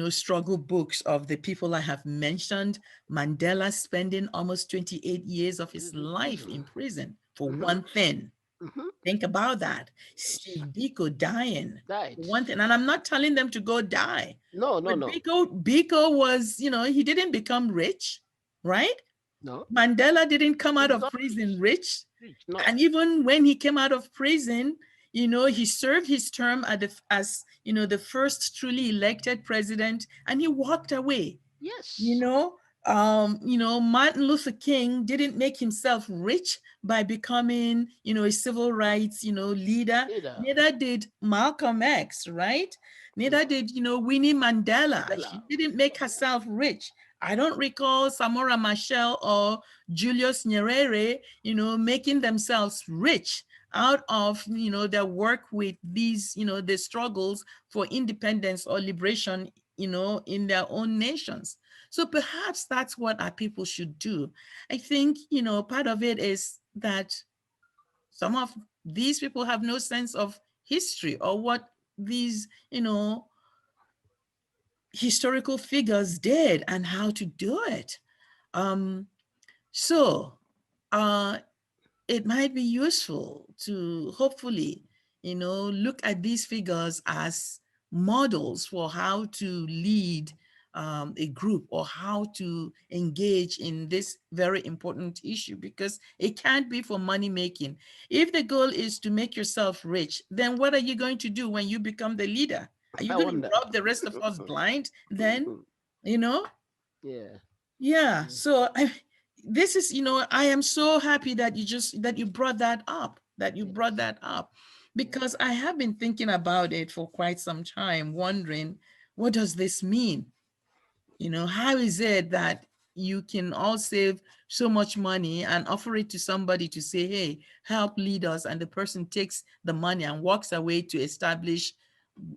struggle books of the people I have mentioned. Mandela spending almost 28 years of his life Mm-hmm. in prison for Mm-hmm. one thing. Mm-hmm. Think about that. Yes. Steve Biko dying. Died. One thing, and I'm not telling them to go die, No, no, but no. Biko was, he didn't become rich, right? No. Mandela didn't come He out of become prison rich. rich. Rich. No. And even when he came out of prison, he served his term as, the first truly elected president, and he walked away. you Yes. know Martin Luther King didn't make himself rich by becoming a civil rights leader. Either. Neither did Malcolm X, right? No. Neither did Winnie Mandela. Mandela. She didn't make herself rich. I don't recall Samora Machel or Julius Nyerere making themselves rich out of their work with these the struggles for independence or liberation in their own nations. So perhaps that's what our people should do. I think, part of it is that some of these people have no sense of history or what these, historical figures did and how to do it. Um, so uh, it might be useful to hopefully, look at these figures as models for how to lead a group or how to engage in this very important issue, because it can't be for money making. If the goal is to make yourself rich, then what are you going to do when you become the leader? Are you I going to wonder. rob the rest of us blind then? You know? Yeah. Yeah. So this is, I am so happy that you brought that up, Yes. because I have been thinking about it for quite some time, wondering, what does this mean? How is it that you can all save so much money and offer it to somebody to say, hey, help lead us, and the person takes the money and walks away to establish,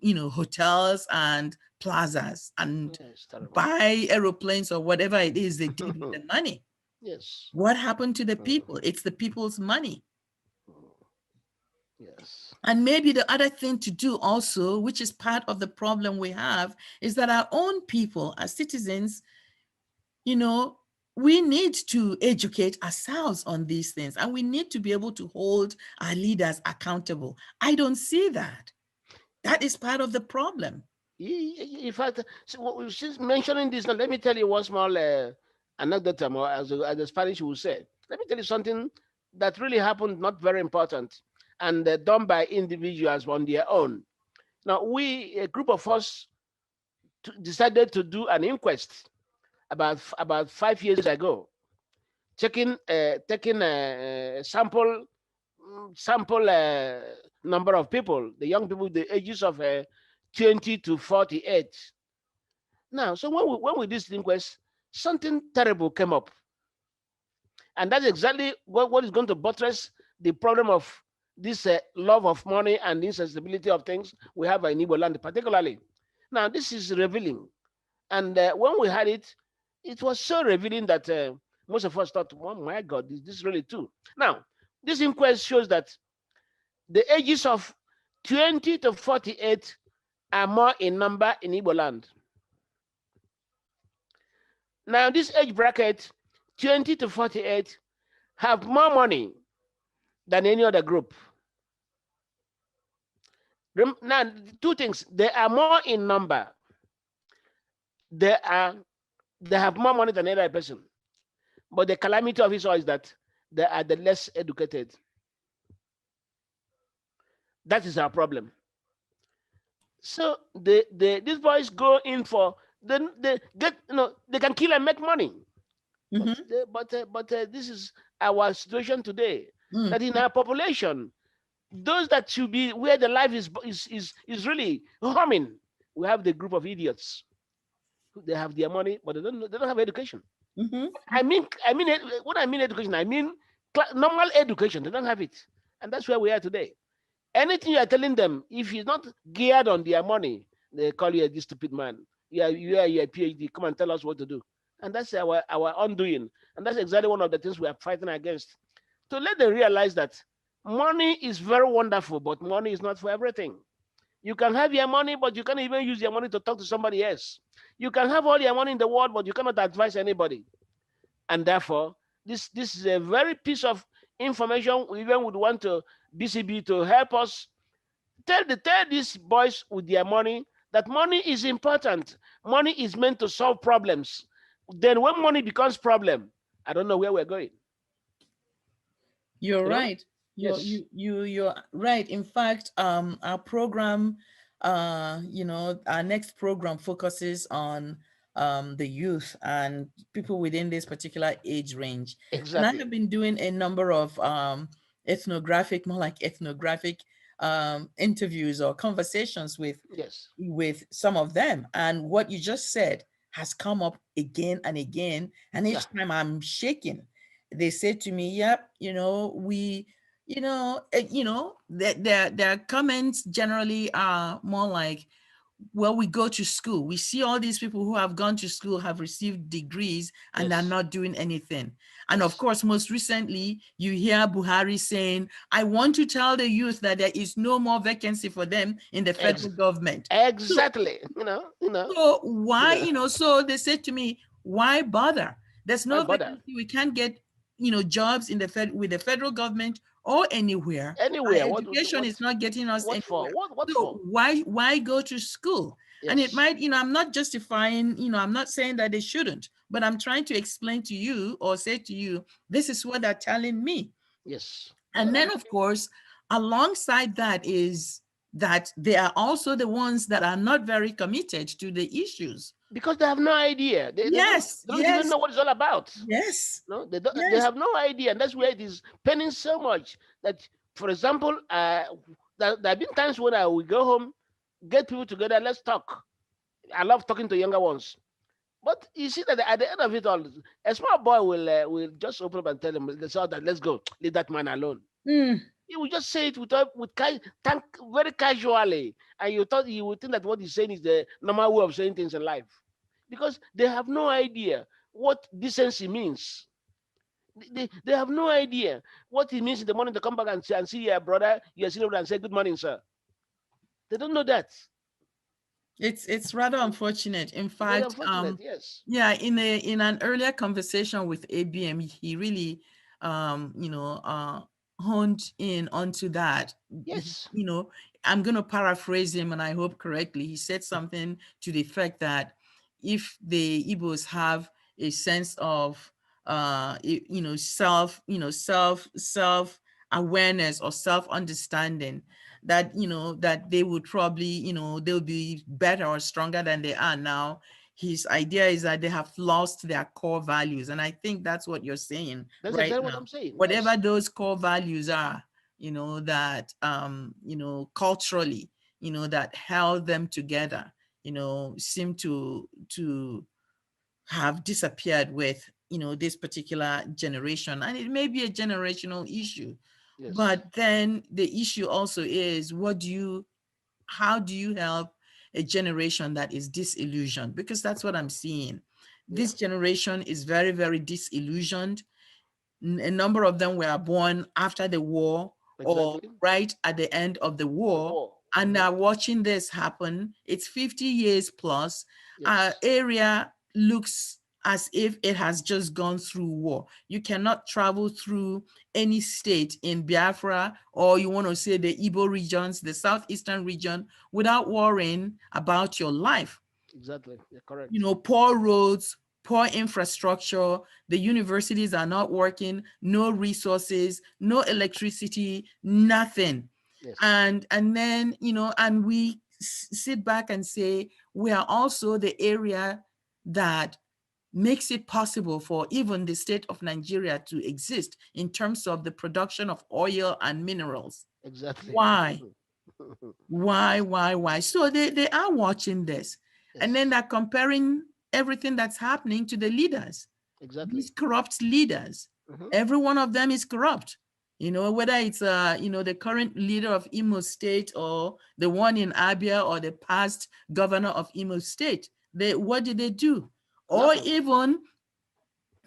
hotels and plazas and Yeah, it's terrible. buy aeroplanes or whatever it is they did with the money? Yes. What happened to the Mm, people? It's the people's money. mm, yes. And maybe the other thing to do also, which is part of the problem we have, is that our own people, as citizens, you know, we need to educate ourselves on these things, and we need to be able to hold our leaders accountable. I don't see that. That is part of the problem. In fact, so since mentioning this, now let me tell you one small anecdote, or as the Spanish will say. Let me tell you something that really happened, not very important, and done by individuals on their own. Now, a group of us, decided to do an inquest about 5 years ago, taking a sample number of people, the young people, the ages of 20 to 48. Now, so when we did this inquest, something terrible came up, and that's exactly what is going to buttress the problem of this love of money and insensibility of things we have in Igbo land, particularly. Now, this is revealing, and when we had it, it was so revealing that most of us thought, "Oh my God, is this really true?" Now, this inquest shows that the ages of 20 to 48 are more in number in Igbo land. Now, this age bracket, 20 to 48, have more money than any other group. Now, two things: they are more in number. They are they have more money than any other person. But the calamity of it all is that they are the less educated. That is our problem. So these boys go in for they get they can kill and make money. But Mhm. this is our situation today. Mm. That in our population, those that should be where the life is really humming, we have the group of idiots. They have their money, but they don't have education. Mhm. When I mean education, I mean normal education. They don't have it, and that's where we are today. Anything you are telling them, if it's not geared on their money, they call you a stupid man. You are a PhD. Come and tell us what to do, and that's our undoing. And that's exactly one of the things we are fighting against. To let them realize that money is very wonderful, but money is not for everything. You can have your money, but you can't even use your money to talk to somebody else. You can have all your money in the world, but you cannot advise anybody. And therefore, this is a very piece of information we even would want to BCB to help us tell these boys with their money that money is important. Money is meant to solve problems. Then when money becomes problem, I don't know where we're going. You're You know? right. Yes. You're right. In fact, our program, our next program focuses on the youth and people within this particular age range. And I Exactly. have been doing a number of more like ethnographic interviews or conversations Yes. with some of them. And what you just said has come up again and again. And Yeah. each time I'm shaking. They say to me, yep, their comments generally are more like, well, we go to school. We see all these people who have gone to school, have received degrees, and are Yes. not doing anything. And of Yes. course, most recently, you hear Buhari saying, I want to tell the youth that there is no more vacancy for them in the Ex- federal government. So, exactly. so why, Yeah. so they said to me, why bother? There's Why no bother? vacancy. We can't get, jobs in the with the federal government or anywhere. Our Anywhere. education is not getting us What for? anywhere. What So for? why go to school? And it Yes. might, I'm not justifying, I'm not saying that they shouldn't, but I'm trying to explain to you or say to you, this is what they're telling me. Yes. And then, of course, alongside that is that they are also the ones that are not very committed to the issues. Because they have no idea. Yes, They don't even yes, know what it's all about. yes, No, they don't. They yes. have no idea, and that's where it is penning so much. That, for example, there have been times when I will go home, get people together, let's talk. I love talking to younger ones. But you see that at the end of it all, a small boy will just open up and tell them, let's go, leave that man alone." Mm, He will just say it thank, very casually, and you would think that what he's saying is the normal way of saying things in life, because they have no idea what decency means. They have no idea what it means in the morning to come back and see your brother, your senior brother, and say good morning, sir. They don't know that. it's rather unfortunate. In Very fact, unfortunate. Yes. yeah, in an earlier conversation with ABM, he really, honed in onto that. Yes. You know, I'm going to paraphrase him, and I hope correctly. He said something to the effect that if the Igbos have a sense of, self awareness or self understanding, that that they would probably, they'll be better or stronger than they are now. His idea is that they have lost their core values, and I think that's what you're saying That's right exactly what now. I'm saying. Whatever Yes. those core values are, that culturally, that held them together, seem to have disappeared with this particular generation. And it may be a generational issue, Yes. but then the issue also is, how do you help a generation that is disillusioned? Because that's what I'm seeing. Yeah. This generation is very, very disillusioned. A number of them were born after the war or Exactly. right at the end of the The war, war. and are watching this happen. It's 50 years plus. Our Yes. area looks as if it has just gone through war. You cannot travel through any state in Biafra, or you want to say the Igbo regions, the southeastern region, without worrying about your life. Exactly. You're correct. Poor roads, poor infrastructure, the universities are not working, no resources, no electricity, nothing. Yes. And then, and we sit back and say, we are also the area that makes it possible for even the state of Nigeria to exist in terms of the production of oil and minerals. Exactly. Why? Why? So they are watching this. And then Yes. they're comparing everything that's happening to the leaders, Exactly. these corrupt leaders. Hmm. Every one of them is corrupt. Whether it's the current leader of Imo State, or the one in Abia, or the past governor of Imo State. What did they do? Or Nothing. even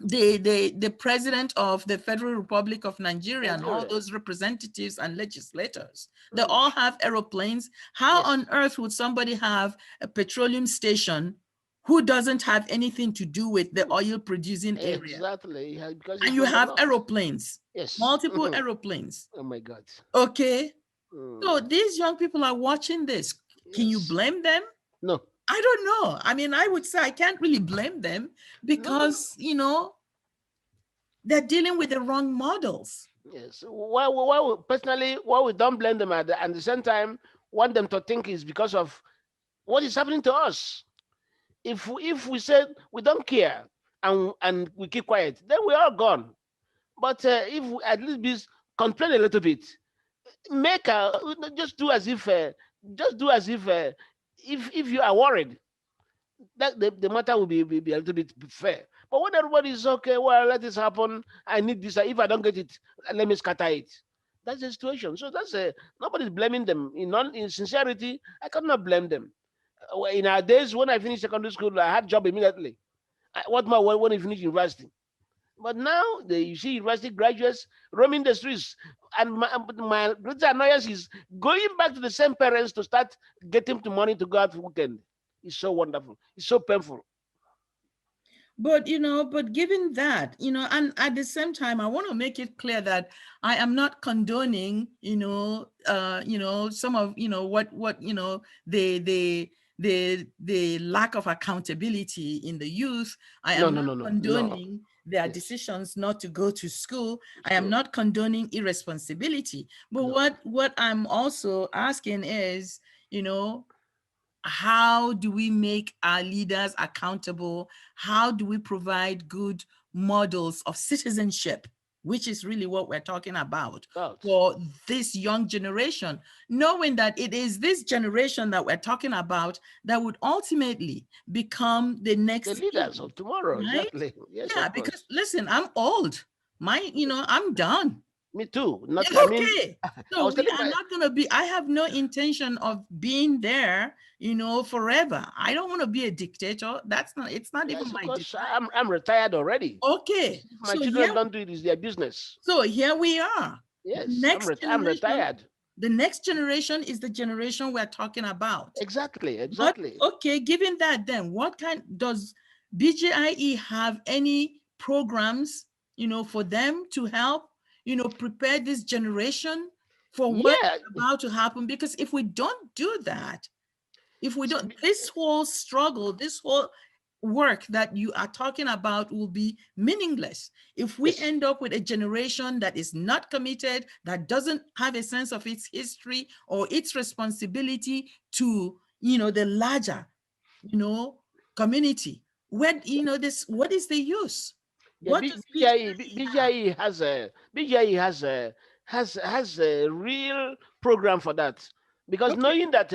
the president of the Federal Republic of Nigeria and all Nigeria. those representatives and legislators, they Mm. all have aeroplanes. How Yes. on earth would somebody have a petroleum station who doesn't have anything to do with the Mm. oil producing area? Exactly. Because And he's you from the have north. aeroplanes, Yes. multiple aeroplanes. Oh my God. Okay. So Mm. these young people are watching this. Can you Yes. blame them? No. I don't know. I mean, I would say I can't really blame them, No. because, they're dealing with the wrong models. Yes. Why we don't blame them at the same time want them to think is because of what is happening to us. If we said we don't care and we keep quiet, then we're all gone. But if we at least complain a little bit, make just do as if if you are worried, that the matter will be a little bit fair. But when everybody is okay, well, let this happen. I need this. If I don't get it, let me scatter it. That's the situation. So nobody's blaming them. In sincerity, I cannot blame them. In our days, when I finished secondary school, I had job immediately. What more when you finish university? But now you see university graduates roaming the streets, and my greatest annoyance is going back to the same parents to start getting the money to go out for weekend. It's so wonderful. It's so painful. But but given that, and at the same time, I want to make it clear that I am not condoning, some of what the lack of accountability in the youth. I am not condoning their decisions not to go to school. I am not condoning irresponsibility. But what I'm also asking is, how do we make our leaders accountable? How do we provide good models of citizenship, which is really what we're talking about for this young generation, knowing that it is this generation that we're talking about that would ultimately become the next leaders of tomorrow, right? Exactly. Yes, yeah, because listen, I'm old. I'm done. Me too. Okay. So we are not going to be, I have no intention of being there, forever. I don't want to be a dictator. It's not even my desire. I'm retired already. Okay. If my children don't do it, it's their business. So here we are. Yes, I'm retired. The next generation is the generation we're talking about. Exactly. But, okay, given that, then what does BGIE have any programs, for them to help prepare this generation for what's about to happen? Because if we don't do that, this whole struggle, this whole work that you are talking about will be meaningless. If we end up with a generation that is not committed, that doesn't have a sense of its history or its responsibility to, the larger, community, what is the use? BGIE has a real program for that, because knowing that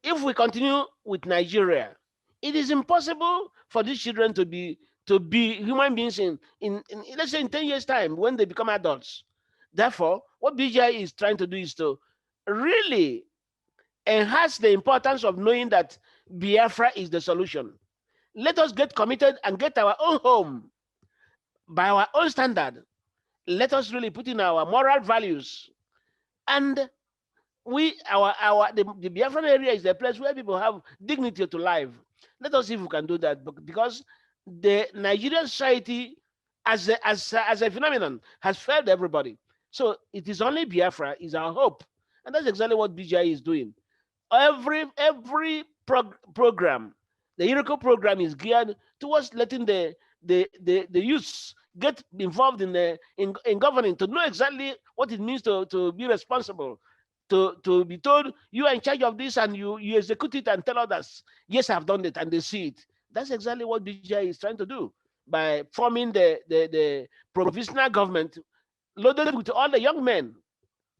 if we continue with Nigeria, it is impossible for these children to be human beings in let's say in 10 years time when they become adults. Therefore, what BGIE is trying to do is to really enhance the importance of knowing that Biafra is the solution. Let us get committed and get our own home by our own standard. Let us really put in our moral values. And the Biafran area is a place where people have dignity to life. Let us see if we can do that, because the Nigerian society as a phenomenon has failed everybody. So it is only Biafra is our hope. And that's exactly what BGI is doing. Every program, the Iroko program is geared towards letting the youths get involved in governing, to know exactly what it means to be responsible, to be told you are in charge of this, and you execute it and tell others, yes, I've done it, and they see it. That's exactly what BGI is trying to do by forming the provisional government loaded with all the young men.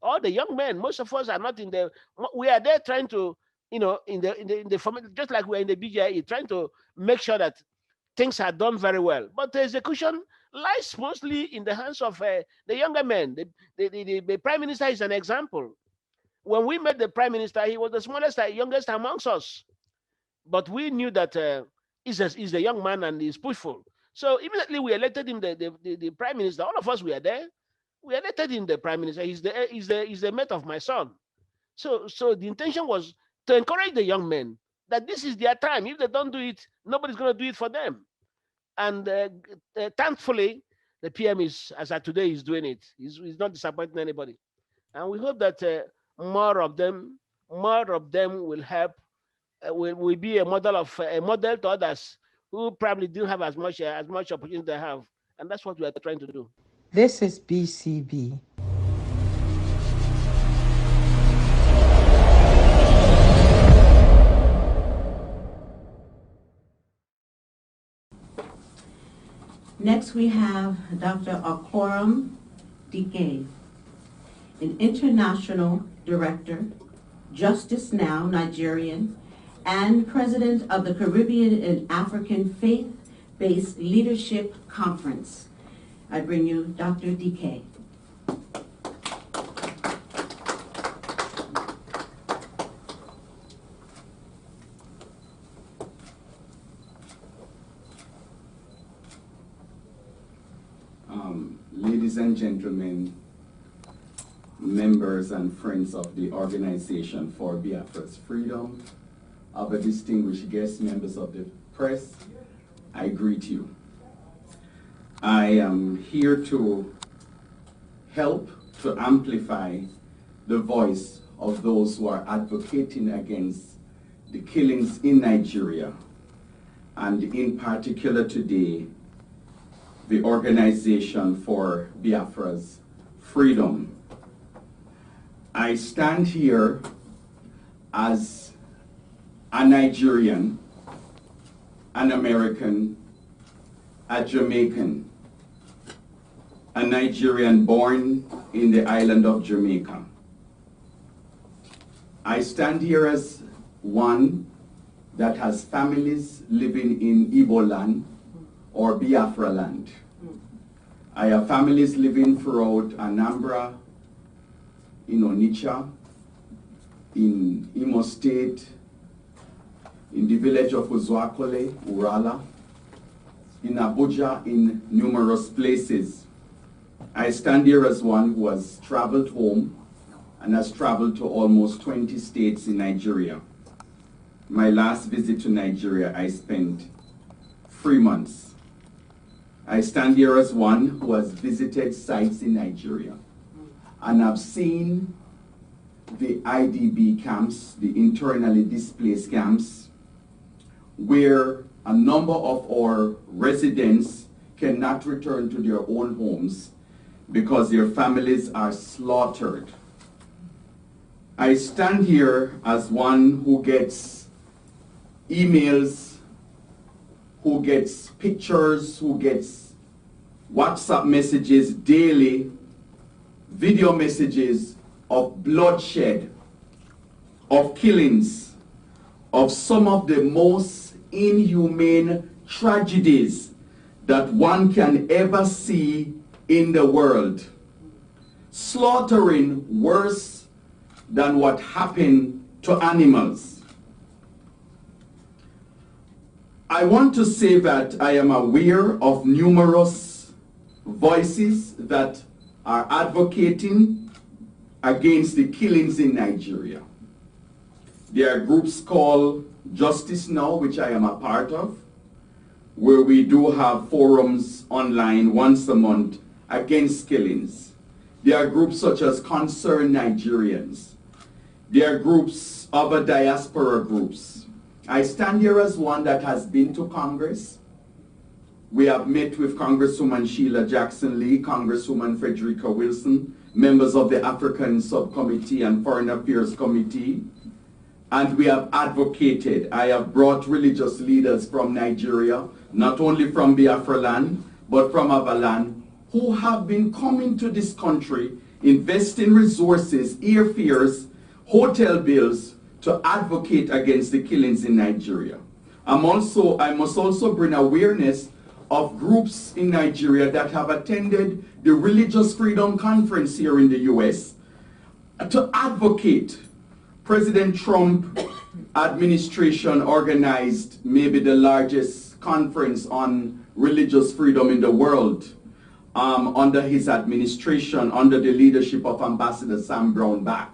All the young men, most of us are not in the. We are there trying to, in the just like we're in the BGI, trying to make sure that things are done very well. But the execution lies mostly in the hands of the younger men. The prime minister is an example. When we met the prime minister, he was the smallest, youngest amongst us. But we knew that he's a young man and he's pushful. So immediately we elected him the prime minister. All of us were there. We elected him the prime minister. He's the mate of my son. So the intention was to encourage the young men that this is their time. If they don't do it, nobody's going to do it for them. And thankfully, the PM is, as of today, is doing it. He's not disappointing anybody. And we hope that more of them will help. Will be a model to others who probably didn't have as much opportunity they have. And that's what we are trying to do. This is BCB. Next we have Dr. Akoram Dike, an international director, Justice Now Nigerian, and president of the Caribbean and African Faith-Based Leadership Conference. I bring you Dr. Dike. ladies and gentlemen, members and friends of the Organization for Biafra's Freedom, other distinguished guests, members of the press, I greet you. I am here to help to amplify the voice of those who are advocating against the killings in Nigeria, and in particular today, the Organization for Biafra's Freedom. I stand here as a Nigerian, an American, a Jamaican, a Nigerian born in the island of Jamaica. I stand here as one that has families living in Igbo land or Biafra land. I have families living throughout Anambra, in Onitsha, in Imo State, in the village of Uzuakole, Urala, in Abuja, in numerous places. I stand here as one who has traveled home and has traveled to almost 20 states in Nigeria. My last visit to Nigeria, I spent 3 months. I stand here as one who has visited sites in Nigeria, and I've seen the IDB camps, the internally displaced camps, where a number of our residents cannot return to their own homes because their families are slaughtered. I stand here as one who gets emails, who gets pictures, who gets WhatsApp messages daily, video messages of bloodshed, of killings, of some of the most inhumane tragedies that one can ever see in the world. Slaughtering worse than what happened to animals. I want to say that I am aware of numerous voices that are advocating against the killings in Nigeria. There are groups called Justice Now, which I am a part of, where we do have forums online once a month against killings. There are groups such as Concerned Nigerians. There are groups, other diaspora groups. I stand here as one that has been to Congress. We have met with Congresswoman Sheila Jackson-Lee, Congresswoman Frederica Wilson, members of the African Subcommittee and Foreign Affairs Committee, and we have advocated. I have brought religious leaders from Nigeria, not only from Biafra land, but from other land, who have been coming to this country, investing resources, airfares, hotel bills, to advocate against the killings in Nigeria. I must also bring awareness of groups in Nigeria that have attended the Religious Freedom Conference here in the US to advocate. President Trump administration organized maybe the largest conference on religious freedom in the world under his administration, under the leadership of Ambassador Sam Brownback,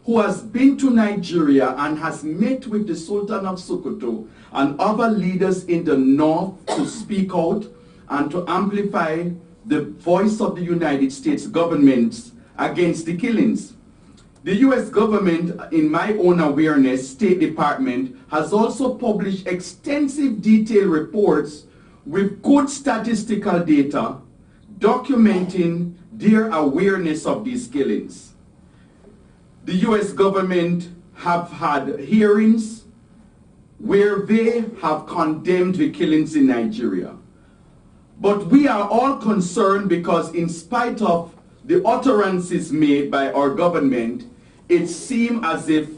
who has been to Nigeria and has met with the Sultan of Sokoto and other leaders in the north to speak out and to amplify the voice of the United States government against the killings. The US government, in my own awareness, State Department, has also published extensive detailed reports with good statistical data documenting their awareness of these killings. The US government have had hearings where they have condemned the killings in Nigeria. But we are all concerned because in spite of the utterances made by our government, it seems as if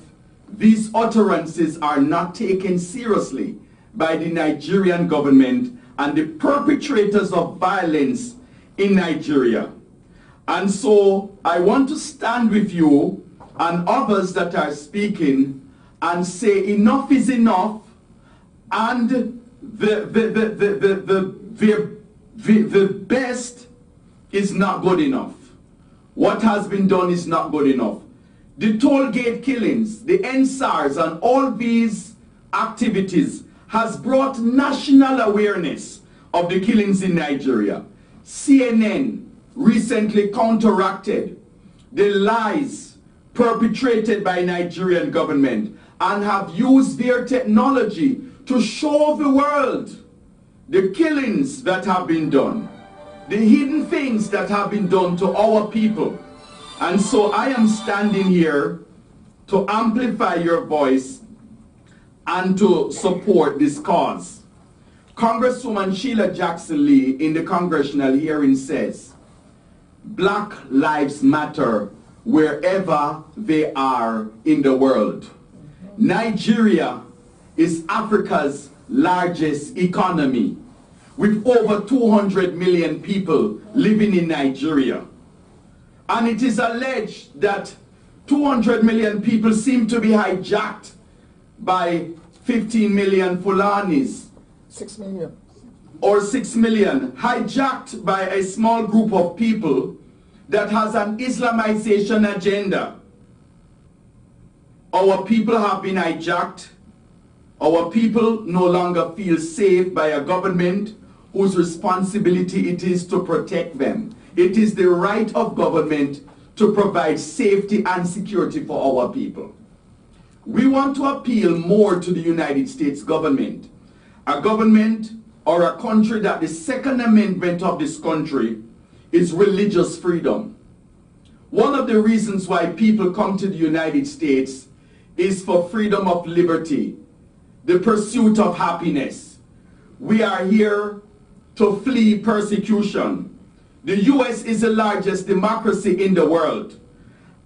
these utterances are not taken seriously by the Nigerian government and the perpetrators of violence in Nigeria. And so I want to stand with you and others that are speaking and say enough is enough, and the best is not good enough. What has been done is not good enough. The toll gate killings, the NSARS, and all these activities has brought national awareness of the killings in Nigeria. CNN recently counteracted the lies perpetrated by Nigerian government and have used their technology to show the world the killings that have been done, the hidden things that have been done to our people. And so I am standing here to amplify your voice and to support this cause. Congresswoman Sheila Jackson Lee in the congressional hearing says, Black lives matter wherever they are in the world. Nigeria is Africa's largest economy, with over 200 million people living in Nigeria. And it is alleged that 200 million people seem to be hijacked by 15 million Fulanis. 6 million. Or 6 million, hijacked by a small group of people that has an Islamization agenda. Our people have been hijacked. Our people no longer feel safe by a government whose responsibility it is to protect them. It is the right of government to provide safety and security for our people. We want to appeal more to the United States government, a government or a country that the Second Amendment of this country is religious freedom. One of the reasons why people come to the United States is for freedom of liberty, the pursuit of happiness. We are here to flee persecution. The US is the largest democracy in the world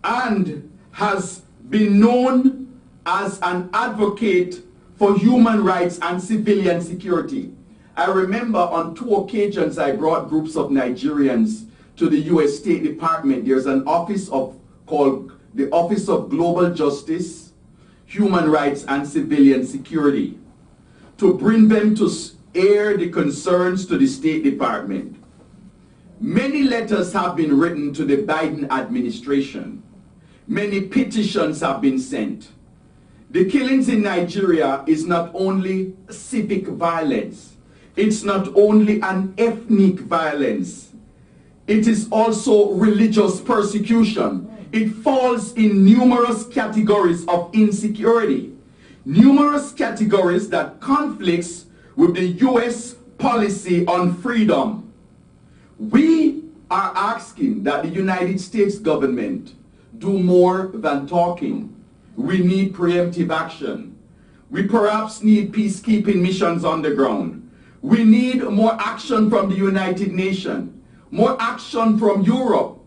and has been known as an advocate for human rights and civilian security. I remember on 2 occasions I brought groups of Nigerians to the US State Department. There's an office called the Office of Global Justice, Human Rights and Civilian Security, to bring them to air the concerns to the State Department. Many letters have been written to the Biden administration. Many petitions have been sent. The killings in Nigeria is not only civic violence, it's not only an ethnic violence, it is also religious persecution. It falls in numerous categories of insecurity, numerous categories that conflicts with the US policy on freedom. We are asking that the United States government do more than talking. We need preemptive action. We perhaps need peacekeeping missions on the ground. We need more action from the United Nations, more action from Europe.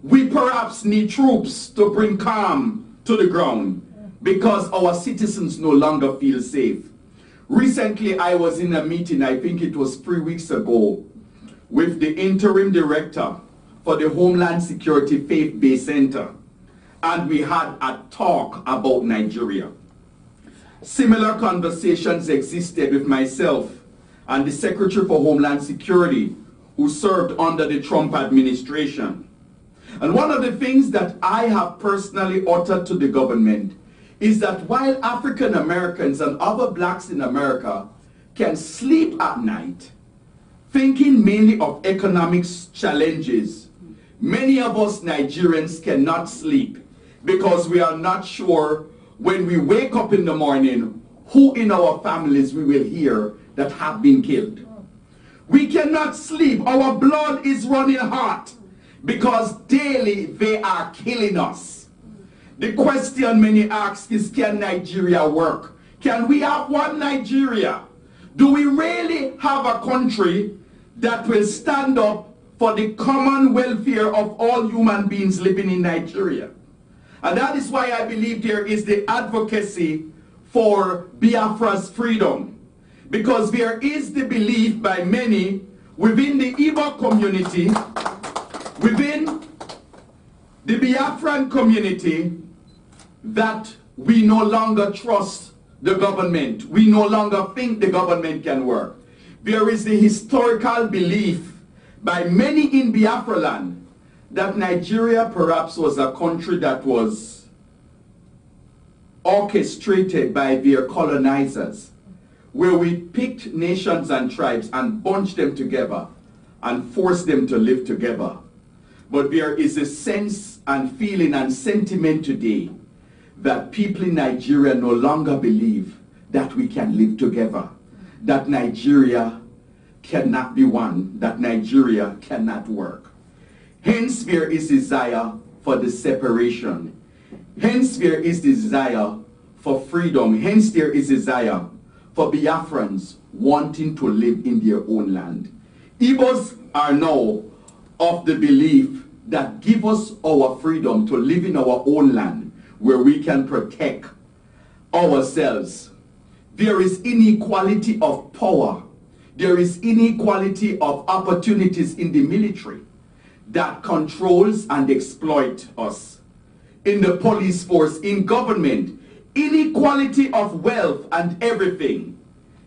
We perhaps need troops to bring calm to the ground because our citizens no longer feel safe. Recently, I was in a meeting, I think it was 3 weeks ago, with the interim director for the Homeland Security Faith-Based Center, and we had a talk about Nigeria. Similar conversations existed with myself and the Secretary for Homeland Security, who served under the Trump administration. And one of the things that I have personally uttered to the government is that while African Americans and other blacks in America can sleep at night, thinking mainly of economic challenges, many of us Nigerians cannot sleep because we are not sure when we wake up in the morning who in our families we will hear that have been killed. We cannot sleep. Our blood is running hot because daily they are killing us. The question many ask is, can Nigeria work? Can we have one Nigeria? Do we really have a country that will stand up for the common welfare of all human beings living in Nigeria? And that is why I believe there is the advocacy for Biafra's freedom. Because there is the belief by many within the Igbo community, within the Biafran community, that we no longer trust the government. We no longer think the government can work. There is the historical belief by many in Biafra land that Nigeria perhaps was a country that was orchestrated by their colonizers, where we picked nations and tribes and bunched them together and forced them to live together. But there is a sense and feeling and sentiment today that people in Nigeria no longer believe that we can live together, that Nigeria cannot be one, that Nigeria cannot work. Hence there is desire for the separation. Hence there is desire for freedom. Hence there is desire for Biafrans wanting to live in their own land. Igbos are now of the belief that give us our freedom to live in our own land where we can protect ourselves. There is inequality of power. There is inequality of opportunities in the military that controls and exploit us. In the police force, in government, inequality of wealth and everything.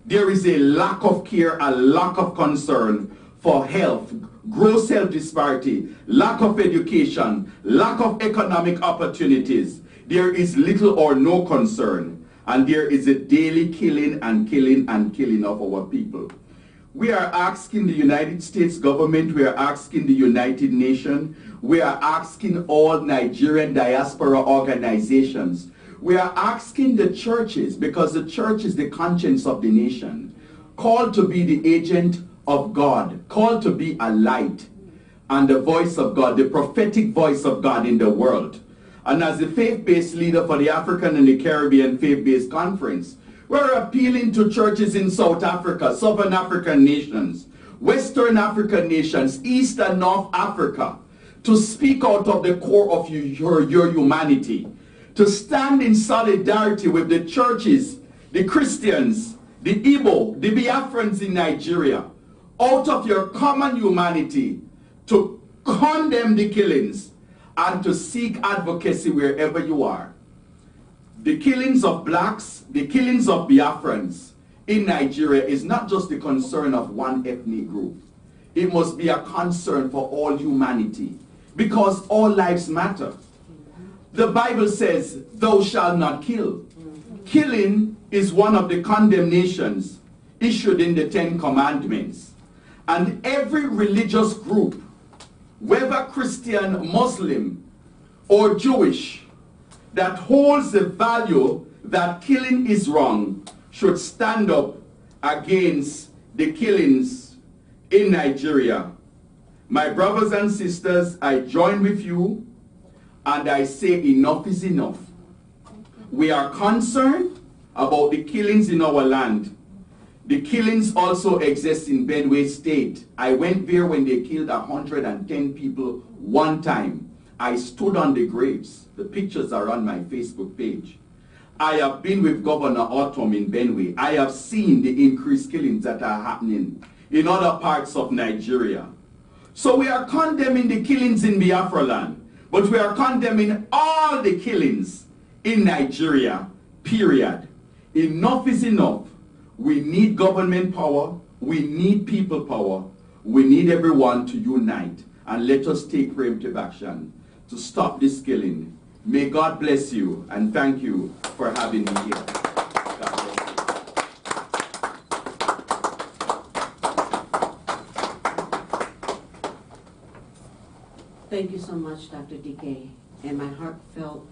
There is a lack of care, a lack of concern for health, gross health disparity, lack of education, lack of economic opportunities. There is little or no concern, and there is a daily killing and killing and killing of our people. We are asking the United States government, we are asking the United Nations, we are asking all Nigerian diaspora organizations, we are asking the churches, because the church is the conscience of the nation, called to be the agent of God, called to be a light and the voice of God, the prophetic voice of God in the world. And as the faith-based leader for the African and the Caribbean Faith-Based Conference, we're appealing to churches in South Africa, Southern African nations, Western African nations, East and North Africa, to speak out of the core of your humanity, to stand in solidarity with the churches, the Christians, the Igbo, the Biafrans in Nigeria, out of your common humanity, to condemn the killings and to seek advocacy wherever you are. The killings of blacks, the killings of Biafrans in Nigeria is not just the concern of one ethnic group. It must be a concern for all humanity, because all lives matter. The Bible says, thou shalt not kill. Killing is one of the condemnations issued in the 10 Commandments. And every religious group, whether Christian, Muslim, or Jewish, that holds the value that killing is wrong, should stand up against the killings in Nigeria. My brothers and sisters, I join with you and I say enough is enough. We are concerned about the killings in our land. The killings also exist in Benue State. I went there when they killed 110 people one time. I stood on the graves. The pictures are on my Facebook page. I have been with Governor Autumn in Benue. I have seen the increased killings that are happening in other parts of Nigeria. So we are condemning the killings in Biafra land, but we are condemning all the killings in Nigeria, period. Enough is enough. We need government power. We need people power. We need everyone to unite, and let us take preemptive action to stop this killing. May God bless you, and thank you for having me here. God bless you. Thank you so much, Dr. DK, and my heartfelt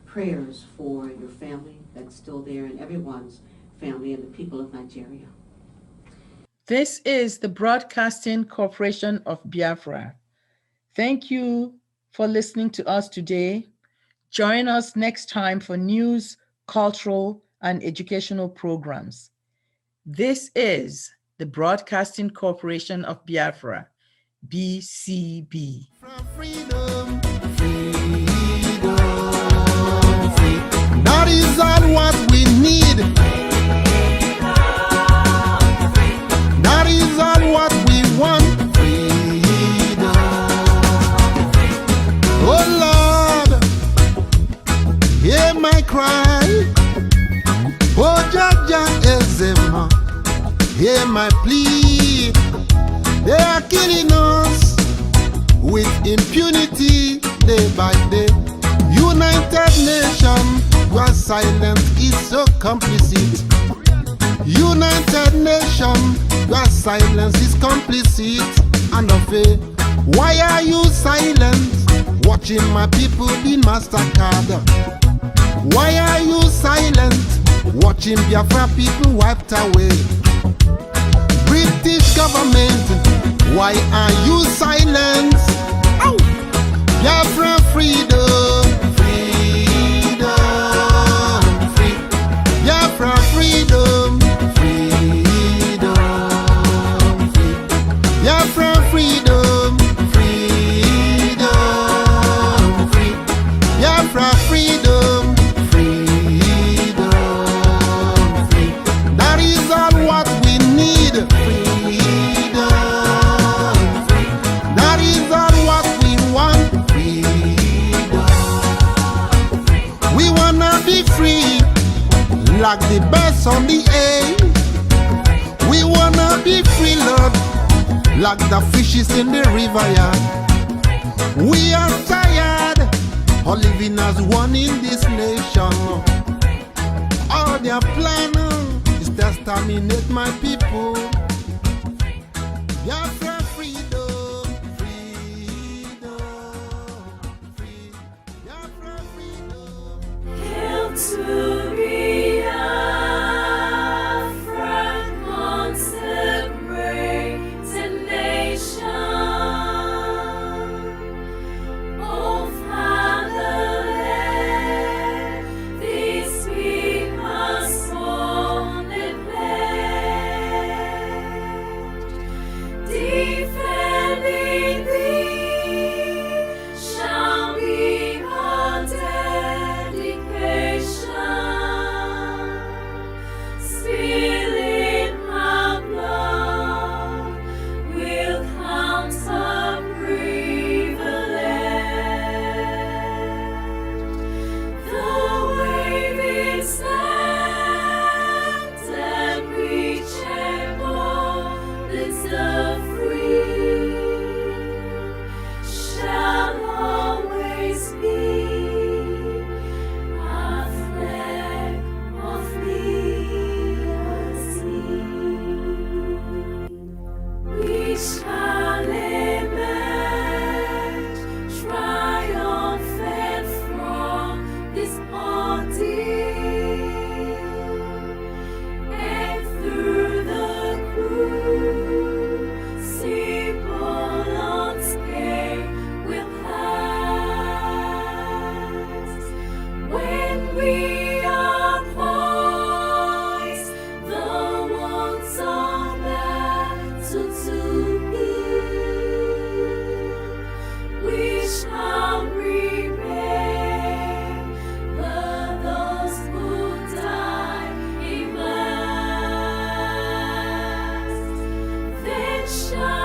prayers for your family that's still there and everyone's family and the people of Nigeria. This is the Broadcasting Corporation of Biafra. Thank you for listening to us today. Join us next time for news, cultural, and educational programs. This is the Broadcasting Corporation of Biafra, BCB. Freedom, freedom, free. That is all what we need. That is all what we want. Freedom. Oh Lord, hear my cry. Oh Jaja Ezema, hear my plea. They are killing us with impunity day by day. United Nations, your silence is so complicit. United Nations, your silence is complicit. And of it, why are you silent? Watching my people be MasterCard. Why are you silent? Watching Biafra people wiped away. British government, why are you silent? Ow! Biafra freedom, freedom, free. Biafra freedom, freedom, free. Biafra freedom, freedom, free. Biafra freedom, freedom, free. That is all what we need. Freedom, free. That is all what we want. Freedom. We wanna be free, like the birds on the air. We wanna be free, Lord, like the fishes in the river, yeah. We are tired of living as one in this nation. All their plan is to exterminate my people. Biafra freedom, freedom, free. Biafra freedom. Hail to Biafra, consecrated nation. Oh, Fatherland, this we must only pledge. Defending thee shall be our dedication. Spilling our blood will count our privilege. The waving stands and we tremble, the free shall always be our flag of liberty. We shall emerge triumphant from this ordeal, and through the crucible unscathed will pass. When we are poised, the wounds of battle to heal, we shall remember those who died in mass. Then shall